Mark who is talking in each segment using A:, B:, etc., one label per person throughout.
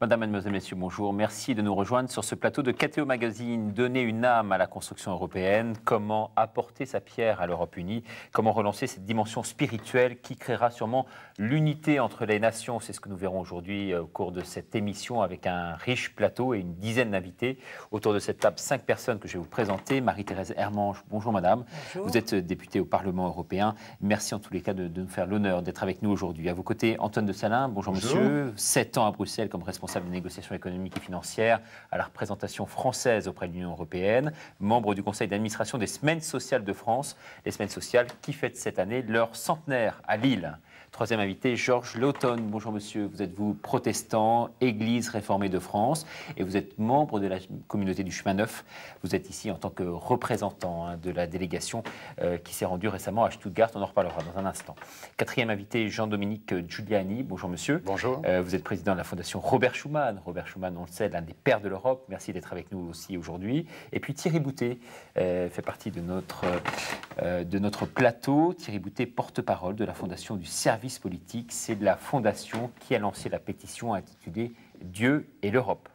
A: Madame, Mademoiselle, Messieurs, bonjour. Merci de nous rejoindre sur ce plateau de KTO Magazine. Donner une âme à la construction européenne, comment apporter sa pierre à l'Europe unie, comment relancer cette dimension spirituelle qui créera sûrement l'unité entre les nations. C'est ce que nous verrons aujourd'hui au cours de cette émission avec un riche plateau et une dizaine d'invités. Autour de cette table, 5 personnes que je vais vous présenter. Marie-Thérèse Hermange, bonjour Madame. Bonjour. Vous êtes députée au Parlement européen. Merci en tous les cas de nous faire l'honneur d'être avec nous aujourd'hui. À vos côtés, Antoine de Salin, bonjour Monsieur. 7 ans à Bruxelles comme responsable des négociations économiques et financières à la représentation française auprès de l'Union européenne, membre du conseil d'administration des Semaines sociales de France, les Semaines sociales qui fêtent cette année leur centenaire à Lille. Troisième invité, Georges Lawton. Bonjour monsieur, vous êtes protestant, Église réformée de France et vous êtes membre de la communauté du chemin neuf. Vous êtes ici en tant que représentant de la délégation qui s'est rendue récemment à Stuttgart. On en reparlera dans un instant. Quatrième invité, Jean-Dominique Giuliani. Bonjour monsieur. Bonjour. Vous êtes président de la fondation Robert Schuman. Robert Schuman, on le sait, l'un des pères de l'Europe. Merci d'être avec nous aussi aujourd'hui. Et puis Thierry Boutet fait partie de notre plateau. Thierry Boutet, porte-parole de la fondation du service politique, c'est de la fondation qui a lancé la pétition intitulée « Dieu et l'Europe ».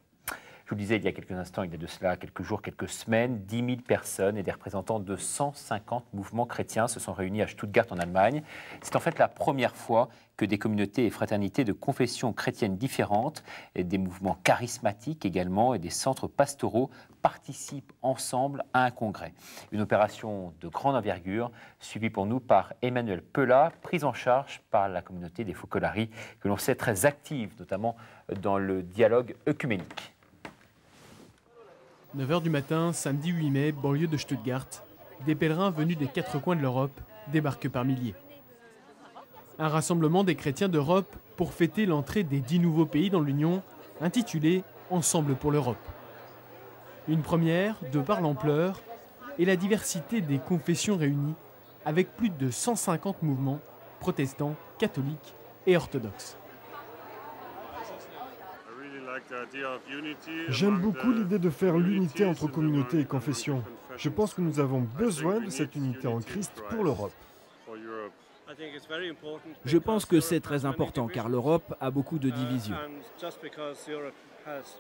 A: Je vous le disais il y a quelques instants, il y a de cela quelques jours, quelques semaines, 10 000 personnes et des représentants de 150 mouvements chrétiens se sont réunis à Stuttgart en Allemagne. C'est en fait la première fois que des communautés et fraternités de confessions chrétiennes différentes, et des mouvements charismatiques également et des centres pastoraux participent ensemble à un congrès. Une opération de grande envergure, suivie pour nous par Emmanuel Peula, prise en charge par la communauté des Focolari, que l'on sait très active, notamment dans le dialogue œcuménique.
B: 9h du matin, samedi 8 mai, banlieue de Stuttgart, des pèlerins venus des 4 coins de l'Europe débarquent par milliers. Un rassemblement des chrétiens d'Europe pour fêter l'entrée des 10 nouveaux pays dans l'Union, intitulé « Ensemble pour l'Europe ». Une première de par l'ampleur et la diversité des confessions réunies, avec plus de 150 mouvements protestants, catholiques et orthodoxes.
C: J'aime beaucoup l'idée de faire l'unité entre communautés et confessions. Je pense que nous avons besoin de cette unité en Christ pour l'Europe.
D: Je pense que c'est très important car l'Europe a beaucoup de divisions.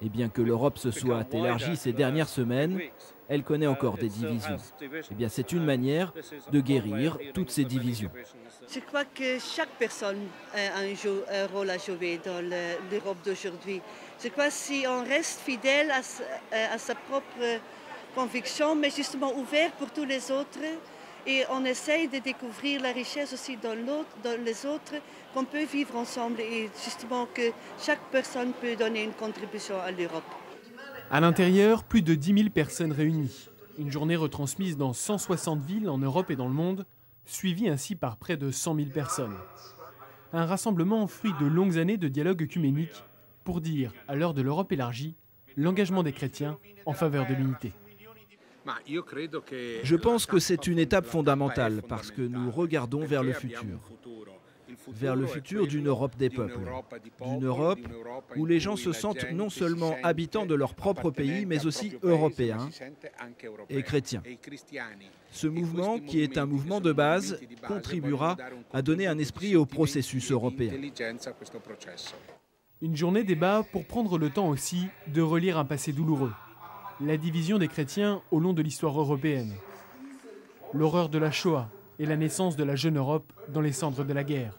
D: Et bien que l'Europe se soit élargie ces dernières semaines, elle connaît encore des divisions. Eh bien, c'est une manière de guérir toutes ces divisions.
E: Je crois que chaque personne a un rôle à jouer dans l'Europe d'aujourd'hui. Je crois que si on reste fidèle à sa propre conviction, mais justement ouvert pour tous les autres, et on essaye de découvrir la richesse aussi dans les autres, qu'on peut vivre ensemble et justement que chaque personne peut donner une contribution à l'Europe.
B: À l'intérieur, plus de 10 000 personnes réunies. Une journée retransmise dans 160 villes en Europe et dans le monde, suivie ainsi par près de 100 000 personnes. Un rassemblement fruit de longues années de dialogue œcuménique pour dire, à l'heure de l'Europe élargie, l'engagement des chrétiens en faveur de l'unité.
D: Je pense que c'est une étape fondamentale parce que nous regardons vers le futur d'une Europe des peuples, d'une Europe où les gens se sentent non seulement habitants de leur propre pays, mais aussi européens et chrétiens. Ce mouvement, qui est un mouvement de base, contribuera à donner un esprit au processus européen.
B: Une journée débat pour prendre le temps aussi de relire un passé douloureux. La division des chrétiens au long de l'histoire européenne. L'horreur de la Shoah et la naissance de la jeune Europe dans les cendres de la guerre.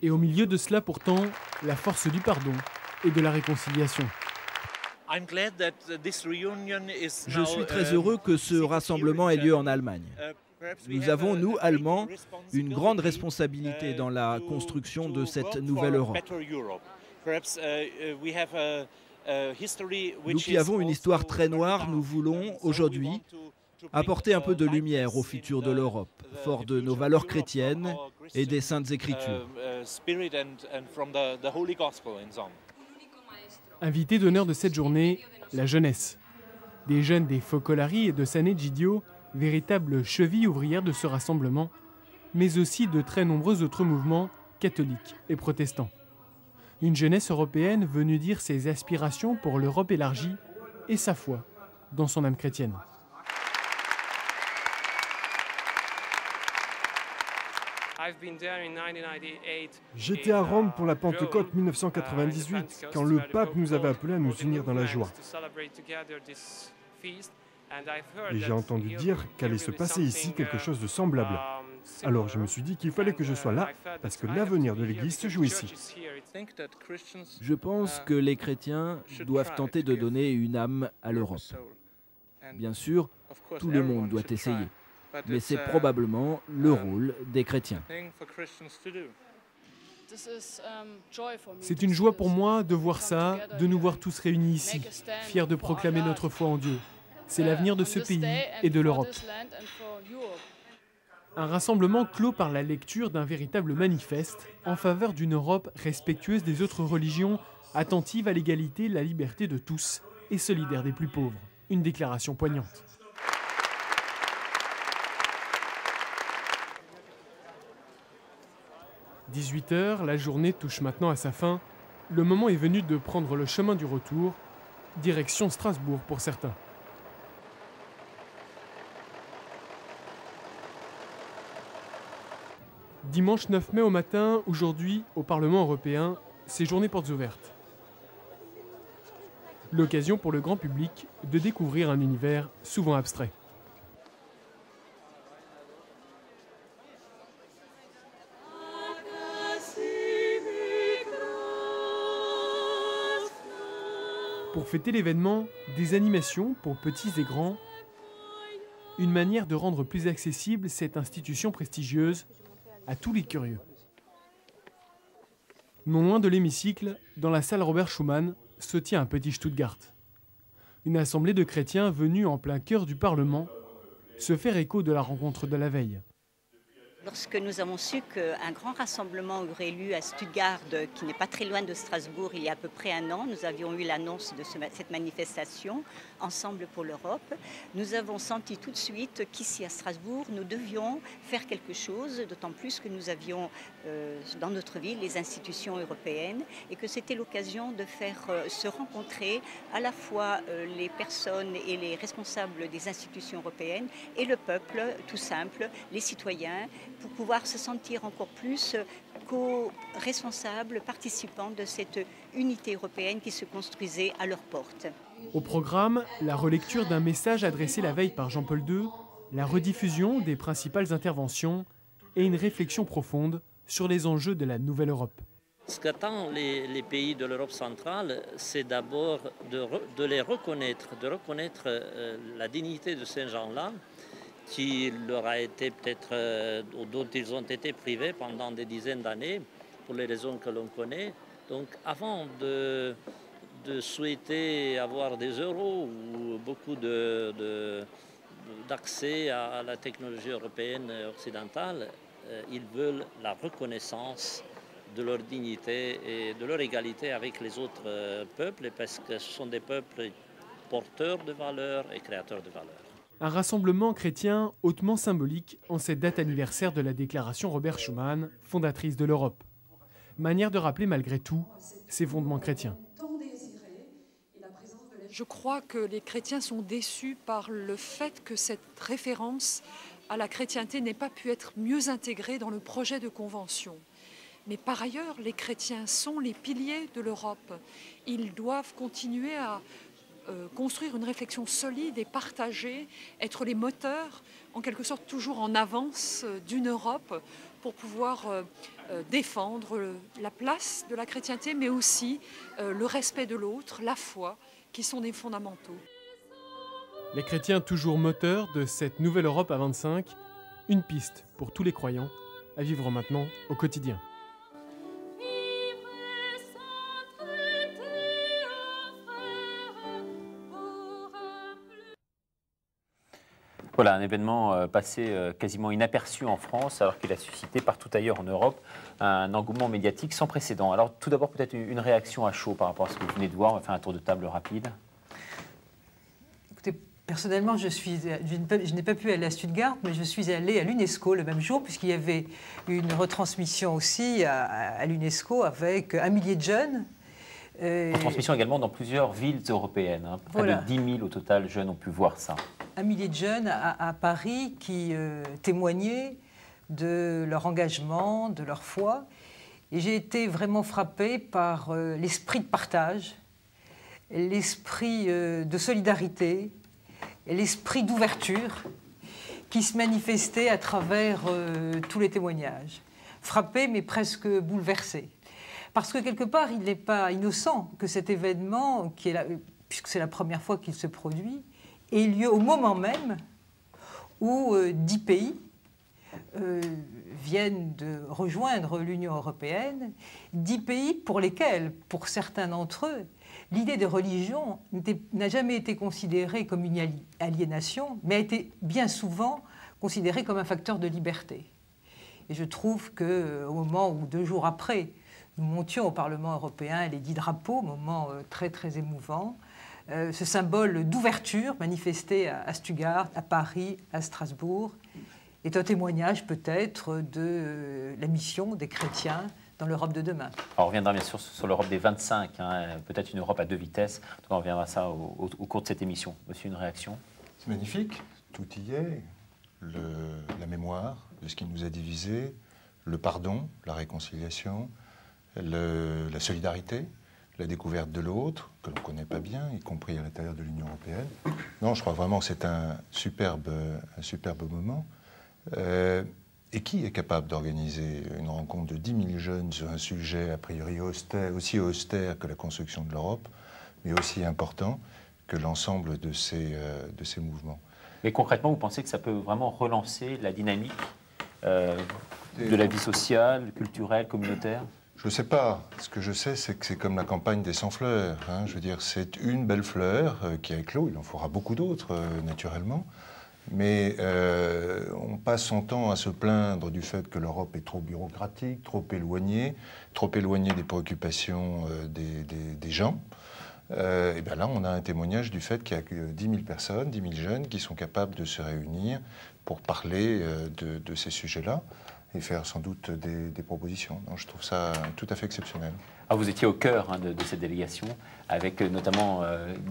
B: Et au milieu de cela pourtant, la force du pardon et de la réconciliation.
D: Je suis très heureux que ce rassemblement ait lieu en Allemagne. Nous avons, nous, Allemands, une grande responsabilité dans la construction de cette nouvelle Europe. Nous qui avons une histoire très noire, nous voulons, aujourd'hui, apporter un peu de lumière au futur de l'Europe, fort de nos valeurs chrétiennes et des Saintes Écritures.
B: Invité d'honneur de cette journée, la jeunesse. Des jeunes des Focolari et de San Egidio, véritables chevilles ouvrières de ce rassemblement, mais aussi de très nombreux autres mouvements catholiques et protestants. Une jeunesse européenne venue dire ses aspirations pour l'Europe élargie et sa foi dans son âme chrétienne.
C: J'étais à Rome pour la Pentecôte 1998, quand le pape nous avait appelés à nous unir dans la joie. Et j'ai entendu dire qu'allait se passer ici quelque chose de semblable. Alors je me suis dit qu'il fallait que je sois là, parce que l'avenir de l'Église se joue ici.
D: Je pense que les chrétiens doivent tenter de donner une âme à l'Europe. Bien sûr, tout le monde doit essayer, mais c'est probablement le rôle des chrétiens.
B: C'est une joie pour moi de voir ça, de nous voir tous réunis ici, fiers de proclamer notre foi en Dieu. C'est l'avenir de ce pays et de l'Europe. Un rassemblement clos par la lecture d'un véritable manifeste en faveur d'une Europe respectueuse des autres religions, attentive à l'égalité, la liberté de tous et solidaire des plus pauvres. Une déclaration poignante. « 18h, la journée touche maintenant à sa fin. Le moment est venu de prendre le chemin du retour, direction Strasbourg pour certains. Dimanche 9 mai au matin, aujourd'hui, au Parlement européen, c'est journée portes ouvertes. L'occasion pour le grand public de découvrir un univers souvent abstrait. Pour fêter l'événement, des animations pour petits et grands, une manière de rendre plus accessible cette institution prestigieuse à tous les curieux. Non loin de l'hémicycle, dans la salle Robert Schuman, se tient un petit Stuttgart. Une assemblée de chrétiens venus en plein cœur du Parlement se faire écho de la rencontre de la veille.
F: Lorsque nous avons su qu'un grand rassemblement aurait lieu à Stuttgart, qui n'est pas très loin de Strasbourg, il y a à peu près un an, nous avions eu l'annonce de cette manifestation, Ensemble pour l'Europe. Nous avons senti tout de suite qu'ici à Strasbourg, nous devions faire quelque chose, d'autant plus que nous avions dans notre ville les institutions européennes et que c'était l'occasion de faire se rencontrer à la fois les personnes et les responsables des institutions européennes et le peuple, tout simple, les citoyens, pour pouvoir se sentir encore plus co-responsables, participants de cette unité européenne qui se construisait à leurs portes.
B: Au programme, la relecture d'un message adressé la veille par Jean-Paul II, la rediffusion des principales interventions et une réflexion profonde sur les enjeux de la nouvelle Europe.
G: Ce qu'attendent les pays de l'Europe centrale, c'est d'abord de les reconnaître, la dignité de ces gens-là, qui leur a été peut-être, dont ils ont été privés pendant des dizaines d'années, pour les raisons que l'on connaît. Donc avant de souhaiter avoir des euros ou beaucoup d'accès à la technologie européenne occidentale, ils veulent la reconnaissance de leur dignité et de leur égalité avec les autres peuples, parce que ce sont des peuples porteurs de valeurs et créateurs de valeurs.
B: Un rassemblement chrétien hautement symbolique en cette date anniversaire de la déclaration Robert Schuman, fondatrice de l'Europe. Manière de rappeler malgré tout ses fondements chrétiens.
H: Je crois que les chrétiens sont déçus par le fait que cette référence à la chrétienté n'ait pas pu être mieux intégrée dans le projet de convention. Mais par ailleurs, les chrétiens sont les piliers de l'Europe. Ils doivent continuer à construire une réflexion solide et partagée, être les moteurs, en quelque sorte toujours en avance d'une Europe pour pouvoir défendre la place de la chrétienté, mais aussi le respect de l'autre, la foi, qui sont des fondamentaux.
B: Les chrétiens toujours moteurs de cette nouvelle Europe à 25, une piste pour tous les croyants à vivre maintenant au quotidien.
A: Voilà, un événement passé quasiment inaperçu en France, alors qu'il a suscité partout ailleurs en Europe un engouement médiatique sans précédent. Alors tout d'abord, peut-être une réaction à chaud par rapport à ce que vous venez de voir. On va faire un tour de table rapide.
I: Écoutez, personnellement, je n'ai pas pu aller à Stuttgart, mais je suis allée à l'UNESCO le même jour, puisqu'il y avait une retransmission aussi à l'UNESCO avec 1 millier de jeunes.
A: Retransmission également dans plusieurs villes européennes. Hein. Près de 10 000 au total jeunes ont pu voir ça.
I: 1 millier de jeunes à Paris qui témoignaient de leur engagement, de leur foi. Et j'ai été vraiment frappée par l'esprit de partage, l'esprit de solidarité, l'esprit d'ouverture qui se manifestait à travers tous les témoignages. Frappée, mais presque bouleversée. Parce que quelque part, il n'est pas innocent que cet événement, puisque c'est la première fois qu'il se produit, ait lieu au moment même où 10 pays viennent de rejoindre l'Union européenne, 10 pays pour lesquels, pour certains d'entre eux, l'idée de religion n'a jamais été considérée comme une aliénation, mais a été bien souvent considérée comme un facteur de liberté. Et je trouve qu'au moment où, 2 jours après, nous montions au Parlement européen les 10 drapeaux, moment très très émouvant, ce symbole d'ouverture manifesté à Stuttgart, à Paris, à Strasbourg, est un témoignage peut-être de la mission des chrétiens dans l'Europe de demain.
A: Alors on reviendra bien sûr sur l'Europe des 25, hein, peut-être une Europe à 2 vitesses. On reviendra à ça au cours de cette émission. Monsieur, une réaction?
J: C'est magnifique, tout y est. La mémoire de ce qui nous a divisés, le pardon, la réconciliation, la solidarité, la découverte de l'autre, que l'on ne connaît pas bien, y compris à l'intérieur de l'Union européenne. Non, je crois vraiment que c'est un superbe moment. Et qui est capable d'organiser une rencontre de 10 000 jeunes sur un sujet a priori aussi austère que la construction de l'Europe, mais aussi important que l'ensemble de ces mouvements?
A: Mais concrètement, vous pensez que ça peut vraiment relancer la dynamique de la vie sociale, culturelle, communautaire?
J: Je ne sais pas. Ce que je sais, c'est que c'est comme la campagne des 100 fleurs. Hein. Je veux dire, c'est une belle fleur qui a éclos. Il en faudra beaucoup d'autres, naturellement. Mais on passe son temps à se plaindre du fait que l'Europe est trop bureaucratique, trop éloignée des préoccupations des gens. Et bien là, on a un témoignage du fait qu'il y a 10 000 personnes, 10 000 jeunes qui sont capables de se réunir pour parler de ces sujets-là et faire sans doute des propositions. Donc, je trouve ça tout à fait exceptionnel.
A: Ah, vous étiez au cœur de cette délégation, avec notamment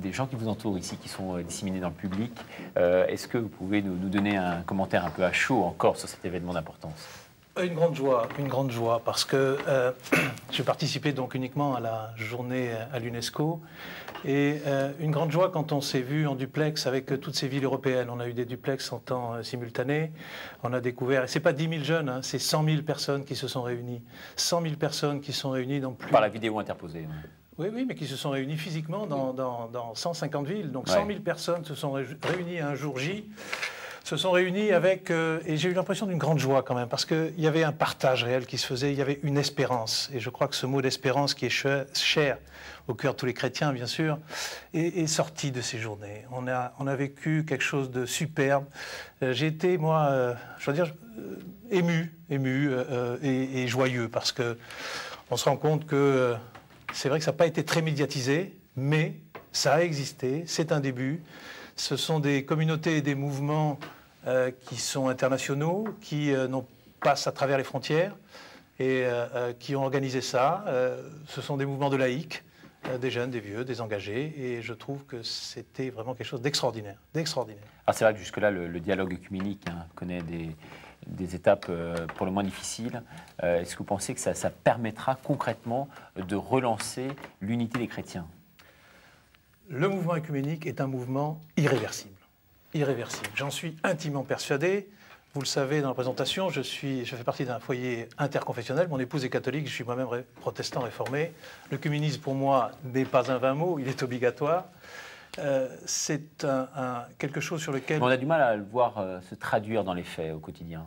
A: des gens qui vous entourent ici, qui sont disséminés dans le public. Est-ce que vous pouvez nous donner un commentaire un peu à chaud encore sur cet événement d'importance?
K: Une grande joie, parce que je participais donc uniquement à la journée à l'UNESCO, et une grande joie quand on s'est vu en duplex avec toutes ces villes européennes. On a eu des duplex en temps simultané, on a découvert, et c'est pas 10 000 jeunes, hein, c'est 100 000 personnes qui se sont réunies. 100 000 personnes qui sont réunies dans plus...
A: Par la vidéo interposée.
K: Oui, mais qui se sont réunis physiquement dans 150 villes. Donc 100 000 personnes se sont réunies un jour J, se sont réunis avec... et j'ai eu l'impression d'une grande joie quand même, parce qu'il y avait un partage réel qui se faisait, il y avait une espérance. Et je crois que ce mot d'espérance qui est cher au cœur de tous les chrétiens, bien sûr, est sorti de ces journées. On a vécu quelque chose de superbe. J'ai été, moi, je dois dire, ému et joyeux, parce qu'on se rend compte que c'est vrai que ça n'a pas été très médiatisé, mais ça a existé, c'est un début. Ce sont des communautés et des mouvements qui sont internationaux, qui passent à travers les frontières et qui ont organisé ça. Ce sont des mouvements de laïcs, des jeunes, des vieux, des engagés, et je trouve que c'était vraiment quelque chose d'extraordinaire.
A: Ah, c'est vrai que jusque-là, le dialogue œcuménique connaît des étapes pour le moins difficiles. Est-ce que vous pensez que ça permettra concrètement de relancer l'unité des chrétiens?
K: Le mouvement œcuménique est un mouvement irréversible. Irréversible. J'en suis intimement persuadé. Vous le savez dans la présentation, je fais partie d'un foyer interconfessionnel. Mon épouse est catholique, je suis moi-même protestant réformé. L'œcuménisme, pour moi, n'est pas un vain mot, il est obligatoire. C'est quelque chose sur lequel...
A: Mais on a du mal à le voir se traduire dans les faits au quotidien.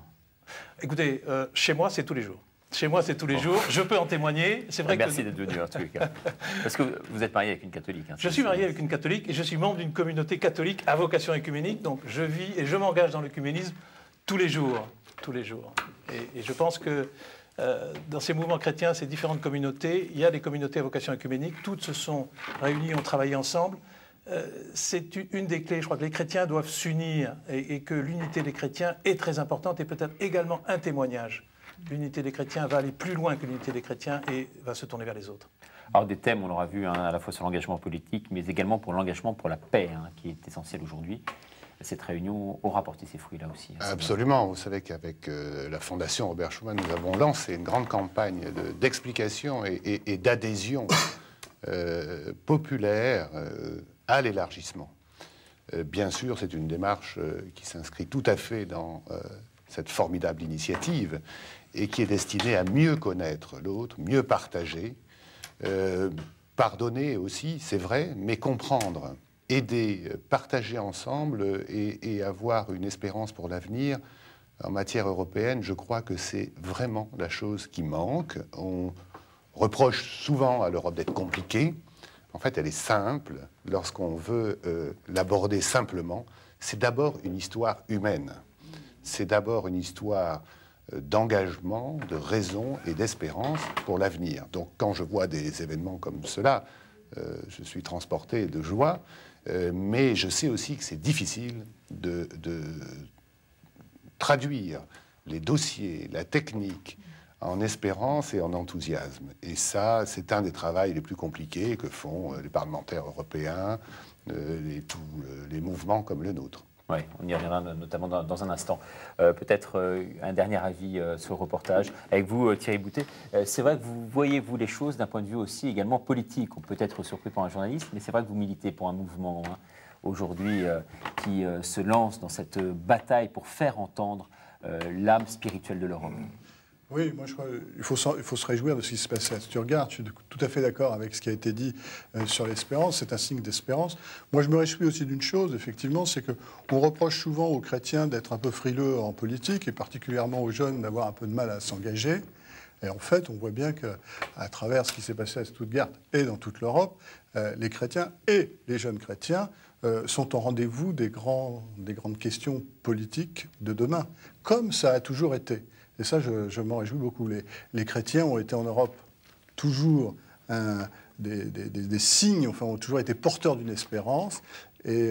K: Écoutez, chez moi, c'est tous les jours. Chez moi, c'est tous les jours. Je peux en témoigner. C'est vrai
A: Merci d'être venu, en tous les cas. Parce que vous êtes marié avec une catholique. Hein,
K: je suis marié avec une catholique et je suis membre d'une communauté catholique à vocation œcuménique. Donc, je vis et je m'engage dans l'œcuménisme tous les jours. Tous les jours. Et je pense que dans ces mouvements chrétiens, ces différentes communautés, il y a des communautés à vocation œcuménique. Toutes se sont réunies, ont travaillé ensemble. C'est une des clés. Je crois que les chrétiens doivent s'unir et que l'unité des chrétiens est très importante et peut-être également un témoignage. L'unité des chrétiens va aller plus loin que l'unité des chrétiens et va se tourner vers les autres.
A: Alors des thèmes, on l'aura vu, à la fois sur l'engagement politique, mais également pour l'engagement pour la paix, qui est essentiel aujourd'hui. cette réunion aura porté ses fruits là aussi.
L: Absolument. Vous savez qu'avec la Fondation Robert Schuman, nous avons lancé une grande campagne d'explication et d'adhésion populaire à l'élargissement. Bien sûr, c'est une démarche qui s'inscrit tout à fait dans cette formidable initiative et qui est destinée à mieux connaître l'autre, mieux partager, pardonner aussi, c'est vrai, mais comprendre, aider, partager ensemble et avoir une espérance pour l'avenir. En matière européenne, je crois que c'est vraiment la chose qui manque. On reproche souvent à l'Europe d'être compliquée. En fait, elle est simple. Lorsqu'on veut l'aborder simplement, c'est d'abord une histoire humaine. C'est d'abord une histoire d'engagement, de raison et d'espérance pour l'avenir. Donc quand je vois des événements comme cela, je suis transporté de joie, mais je sais aussi que c'est difficile de traduire les dossiers, la technique, en espérance et en enthousiasme. Et ça, c'est un des travaux les plus compliqués que font les parlementaires européens, tous les mouvements comme le nôtre.
A: Oui, on y reviendra notamment dans un instant. Peut-être un dernier avis sur le reportage. Avec vous, Thierry Boutet, c'est vrai que vous voyez, vous, les choses d'un point de vue aussi également politique. On peut être surpris par un journaliste, mais c'est vrai que vous militez pour un mouvement aujourd'hui qui se lance dans cette bataille pour faire entendre l'âme spirituelle de l'Europe.
M: Oui, moi je crois qu'il faut se réjouir de ce qui se passe à Stuttgart. Je suis tout à fait d'accord avec ce qui a été dit sur l'espérance. C'est un signe d'espérance. Moi je me réjouis aussi d'une chose, effectivement, c'est qu'on reproche souvent aux chrétiens d'être un peu frileux en politique et particulièrement aux jeunes d'avoir un peu de mal à s'engager. Et en fait, on voit bien qu'à travers ce qui s'est passé à Stuttgart et dans toute l'Europe, les chrétiens et les jeunes chrétiens sont au rendez-vous des grandes questions politiques de demain, comme ça a toujours été. Et ça, je m'en réjouis beaucoup. Les chrétiens ont été en Europe toujours des signes, enfin, ont toujours été porteurs d'une espérance, et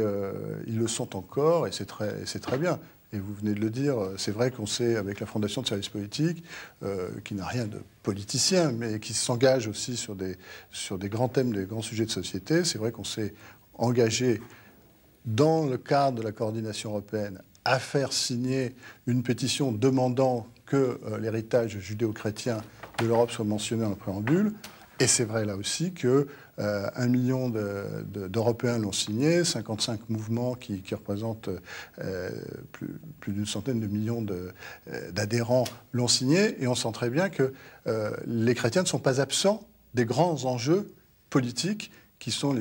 M: ils le sont encore, et c'est très bien. Et vous venez de le dire, c'est vrai qu'on sait, avec la Fondation de services politiques, qui n'a rien de politicien, mais qui s'engage aussi sur des grands thèmes, des grands sujets de société, c'est vrai qu'on s'est engagé dans le cadre de la coordination européenne à faire signer une pétition demandant que l'héritage judéo-chrétien de l'Europe soit mentionné dans le préambule. Et c'est vrai là aussi que 1 million d'Européens l'ont signé, 55 mouvements qui représentent plus d'une centaine de millions d'adhérents l'ont signé. Et on sent très bien que les chrétiens ne sont pas absents des grands enjeux politiques qui sont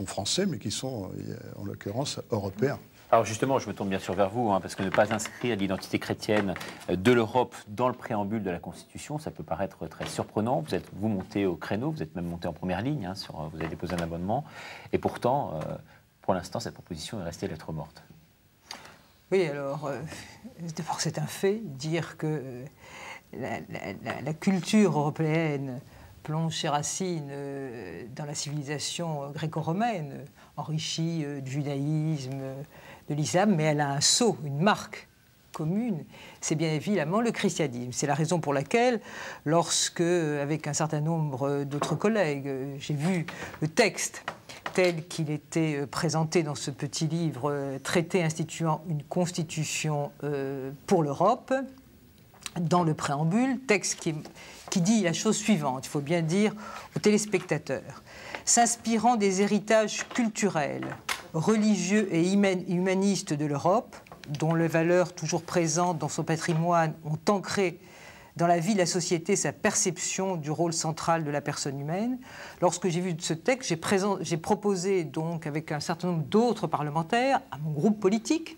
M: français, mais qui sont en l'occurrence européens.
A: Alors justement, je me tourne bien sûr vers vous, parce que ne pas inscrire l'identité chrétienne de l'Europe dans le préambule de la Constitution, ça peut paraître très surprenant. Vous montez au créneau, vous êtes même monté en première ligne, vous avez déposé un amendement, et pourtant, pour l'instant, cette proposition est restée lettre morte.
I: Oui, alors, d'abord c'est un fait, dire que la culture européenne plonge ses racines dans la civilisation gréco-romaine, enrichie du judaïsme, de l'islam, mais elle a un sceau, une marque commune, c'est bien évidemment le christianisme. C'est la raison pour laquelle, lorsque, avec un certain nombre d'autres collègues, j'ai vu le texte tel qu'il était présenté dans ce petit livre, traité instituant une constitution pour l'Europe, dans le préambule, texte qui dit la chose suivante, il faut bien dire aux téléspectateurs. S'inspirant des héritages culturels, religieux et humanistes de l'Europe, dont les valeurs toujours présentes dans son patrimoine ont ancré dans la vie de la société sa perception du rôle central de la personne humaine. Lorsque j'ai vu ce texte, j'ai proposé donc avec un certain nombre d'autres parlementaires, à mon groupe politique,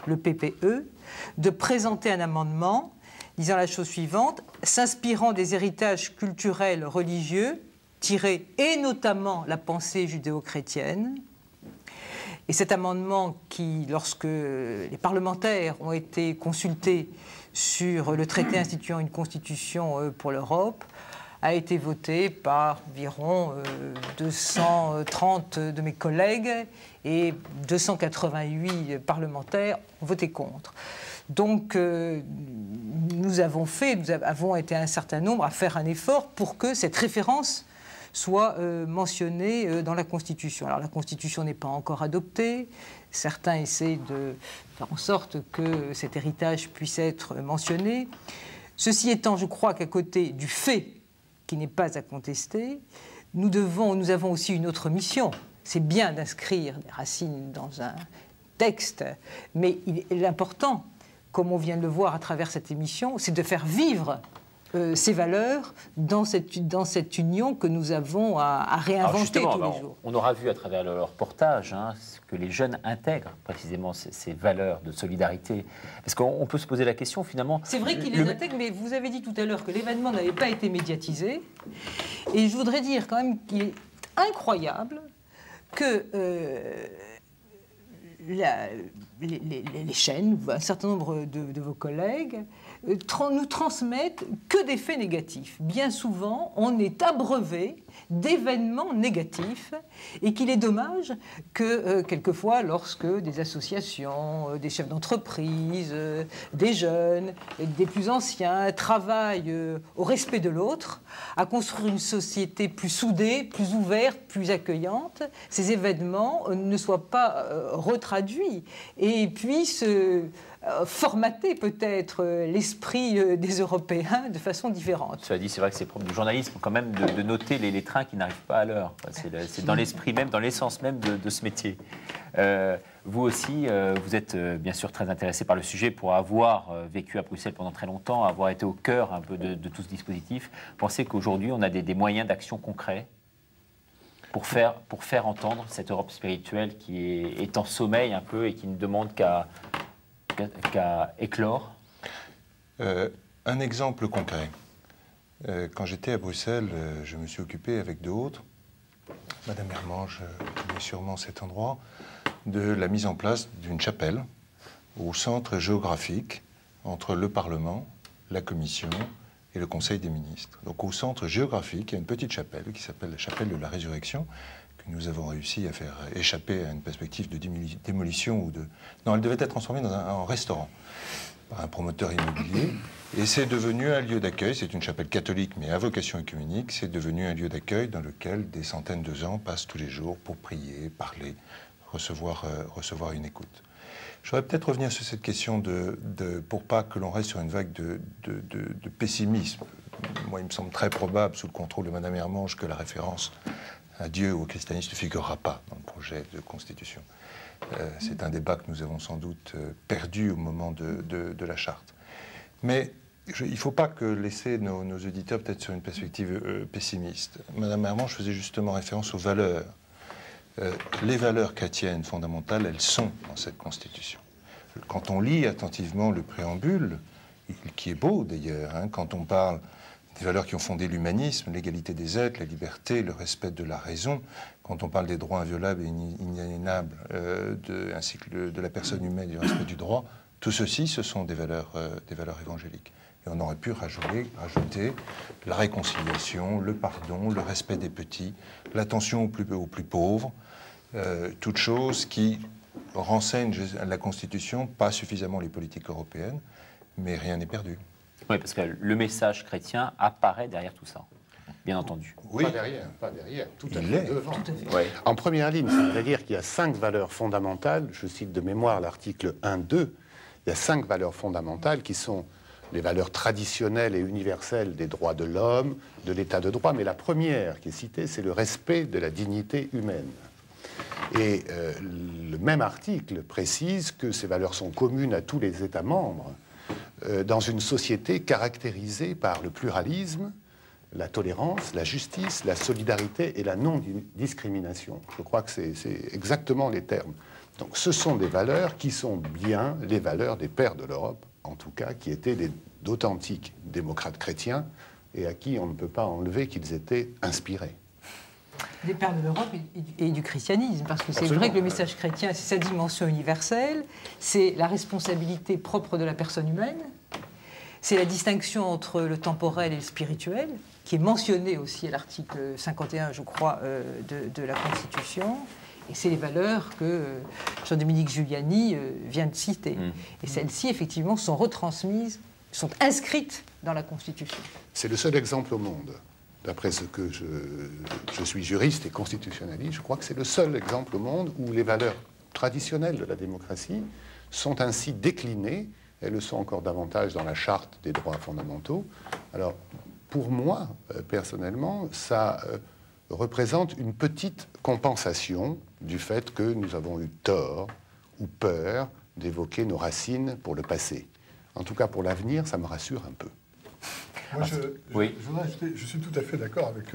I: le PPE, de présenter un amendement disant la chose suivante, s'inspirant des héritages culturels religieux, et notamment la pensée judéo-chrétienne. Et cet amendement qui, lorsque les parlementaires ont été consultés sur le traité instituant une constitution pour l'Europe, a été voté par environ 230 de mes collègues et 288 parlementaires ont voté contre. Donc, nous avons été un certain nombre à faire un effort pour que cette référence soient mentionnées dans la Constitution. Alors la Constitution n'est pas encore adoptée, certains essaient de faire en sorte que cet héritage puisse être mentionné. Ceci étant, je crois qu'à côté du fait qui n'est pas à contester, nous avons aussi une autre mission. C'est bien d'inscrire des racines dans un texte, mais l'important, comme on vient de le voir à travers cette émission, c'est de faire vivre ces valeurs dans cette union que nous avons à réinventer tous les jours.
A: On aura vu à travers le reportage que les jeunes intègrent précisément ces valeurs de solidarité. Est-ce qu'on peut se poser la question finalement?
I: C'est vrai qu'ils les intègrent, mais vous avez dit tout à l'heure que l'événement n'avait pas été médiatisé. Et je voudrais dire quand même qu'il est incroyable que les chaînes, un certain nombre de vos collègues, nous transmettent que des faits négatifs. Bien souvent, on est abreuvé d'événements négatifs et qu'il est dommage que, quelquefois, lorsque des associations, des chefs d'entreprise, des jeunes, des plus anciens travaillent au respect de l'autre, à construire une société plus soudée, plus ouverte, plus accueillante, ces événements ne soient pas retraduits et puissent formater peut-être l'esprit des Européens de façon différente.
A: Cela dit, c'est vrai que c'est propre du journalisme quand même de noter les trains qui n'arrivent pas à l'heure. C'est dans l'esprit même, dans l'essence même de ce métier. Vous aussi, vous êtes bien sûr très intéressé par le sujet pour avoir vécu à Bruxelles pendant très longtemps, avoir été au cœur un peu de tout ce dispositif. Pensez qu'aujourd'hui, on a des moyens d'action concrets pour faire entendre cette Europe spirituelle qui est en sommeil un peu et qui ne demande qu'à éclore?
J: Un exemple concret. Quand j'étais à Bruxelles, je me suis occupé avec d'autres, Madame Hermange connaît sûrement cet endroit, de la mise en place d'une chapelle au centre géographique entre le Parlement, la Commission et le Conseil des ministres. Donc au centre géographique, il y a une petite chapelle qui s'appelle la chapelle de la Résurrection, que nous avons réussi à faire échapper à une perspective de démolition ou de... Non, elle devait être transformée en restaurant par un promoteur immobilier. Et c'est devenu un lieu d'accueil. C'est une chapelle catholique, mais à vocation œcuménique. C'est devenu un lieu d'accueil dans lequel des centaines de gens passent tous les jours pour prier, parler, recevoir une écoute. Je voudrais peut-être revenir sur cette question pour pas que l'on reste sur une vague de pessimisme. Moi, il me semble très probable, sous le contrôle de Madame Hermange, que la référence à Dieu ou au christianisme ne figurera pas dans le projet de constitution. C'est un débat que nous avons sans doute perdu au moment de la charte. Mais il ne faut pas que laisser nos auditeurs peut-être sur une perspective pessimiste. Madame Hermange faisait justement référence aux valeurs. Les valeurs chrétiennes fondamentales, elles sont dans cette constitution. Quand on lit attentivement le préambule, qui est beau d'ailleurs, quand on parle des valeurs qui ont fondé l'humanisme, l'égalité des êtres, la liberté, le respect de la raison, quand on parle des droits inviolables et inaliénables, ainsi que de la personne humaine et du respect du droit, tout ceci, ce sont des valeurs évangéliques. Et on aurait pu rajouter la réconciliation, le pardon, le respect des petits, l'attention aux plus pauvres, toutes choses qui renseignent la Constitution, pas suffisamment les politiques européennes, mais rien n'est perdu.
A: Oui, parce que le message chrétien apparaît derrière tout ça, bien entendu.
L: Oui. Pas derrière, tout à fait devant. Tout à fait. Ouais. En première ligne, c'est-à-dire qu'il y a 5 valeurs fondamentales, je cite de mémoire l'article 1.2, il y a 5 valeurs fondamentales qui sont les valeurs traditionnelles et universelles des droits de l'homme, de l'état de droit, mais la première qui est citée, c'est le respect de la dignité humaine. Et le même article précise que ces valeurs sont communes à tous les États membres, dans une société caractérisée par le pluralisme, la tolérance, la justice, la solidarité et la non-discrimination. Je crois que c'est exactement les termes. Donc ce sont des valeurs qui sont bien les valeurs des pères de l'Europe, en tout cas, qui étaient d'authentiques démocrates chrétiens et à qui on ne peut pas enlever qu'ils étaient inspirés.
I: Des pères de l'Europe et du christianisme, parce que c'est vrai que le message chrétien, c'est sa dimension universelle, c'est la responsabilité propre de la personne humaine, c'est la distinction entre le temporel et le spirituel, qui est mentionnée aussi à l'article 51, je crois, de la Constitution, et c'est les valeurs que Jean-Dominique Giuliani vient de citer. Et celles-ci, effectivement, sont retransmises, sont inscrites dans la Constitution.
L: C'est le seul exemple au monde d'après ce que je suis juriste et constitutionnaliste, je crois que c'est le seul exemple au monde où les valeurs traditionnelles de la démocratie sont ainsi déclinées. Elles le sont encore davantage dans la charte des droits fondamentaux. Alors, pour moi, personnellement, ça représente une petite compensation du fait que nous avons eu tort ou peur d'évoquer nos racines pour le passé. En tout cas, pour l'avenir, ça me rassure un peu.
M: Moi, je suis tout à fait d'accord avec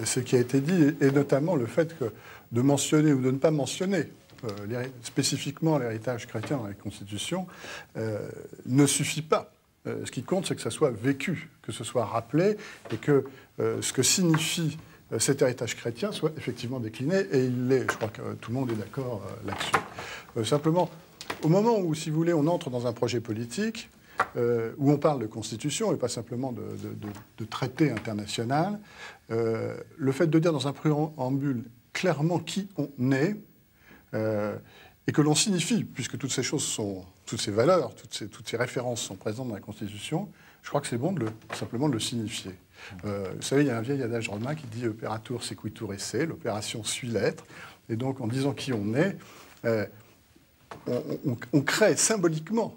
M: ce qui a été dit, et notamment le fait que de mentionner ou de ne pas mentionner spécifiquement l'héritage chrétien dans la Constitution ne suffit pas. Ce qui compte, c'est que ça soit vécu, que ce soit rappelé, et que ce que signifie cet héritage chrétien soit effectivement décliné, et il l'est. Je crois que tout le monde est d'accord là-dessus. Simplement, au moment où, si vous voulez, on entre dans un projet politique, où on parle de constitution et pas simplement de traité international, le fait de dire dans un préambule clairement qui on est, et que l'on signifie, puisque toutes ces choses sont, toutes ces valeurs, toutes ces références sont présentes dans la Constitution, je crois que c'est bon simplement de le signifier. Vous savez, il y a un vieil adage romain qui dit « operatur sequitur esse », l'opération suit l'être, et donc en disant qui on est, on crée symboliquement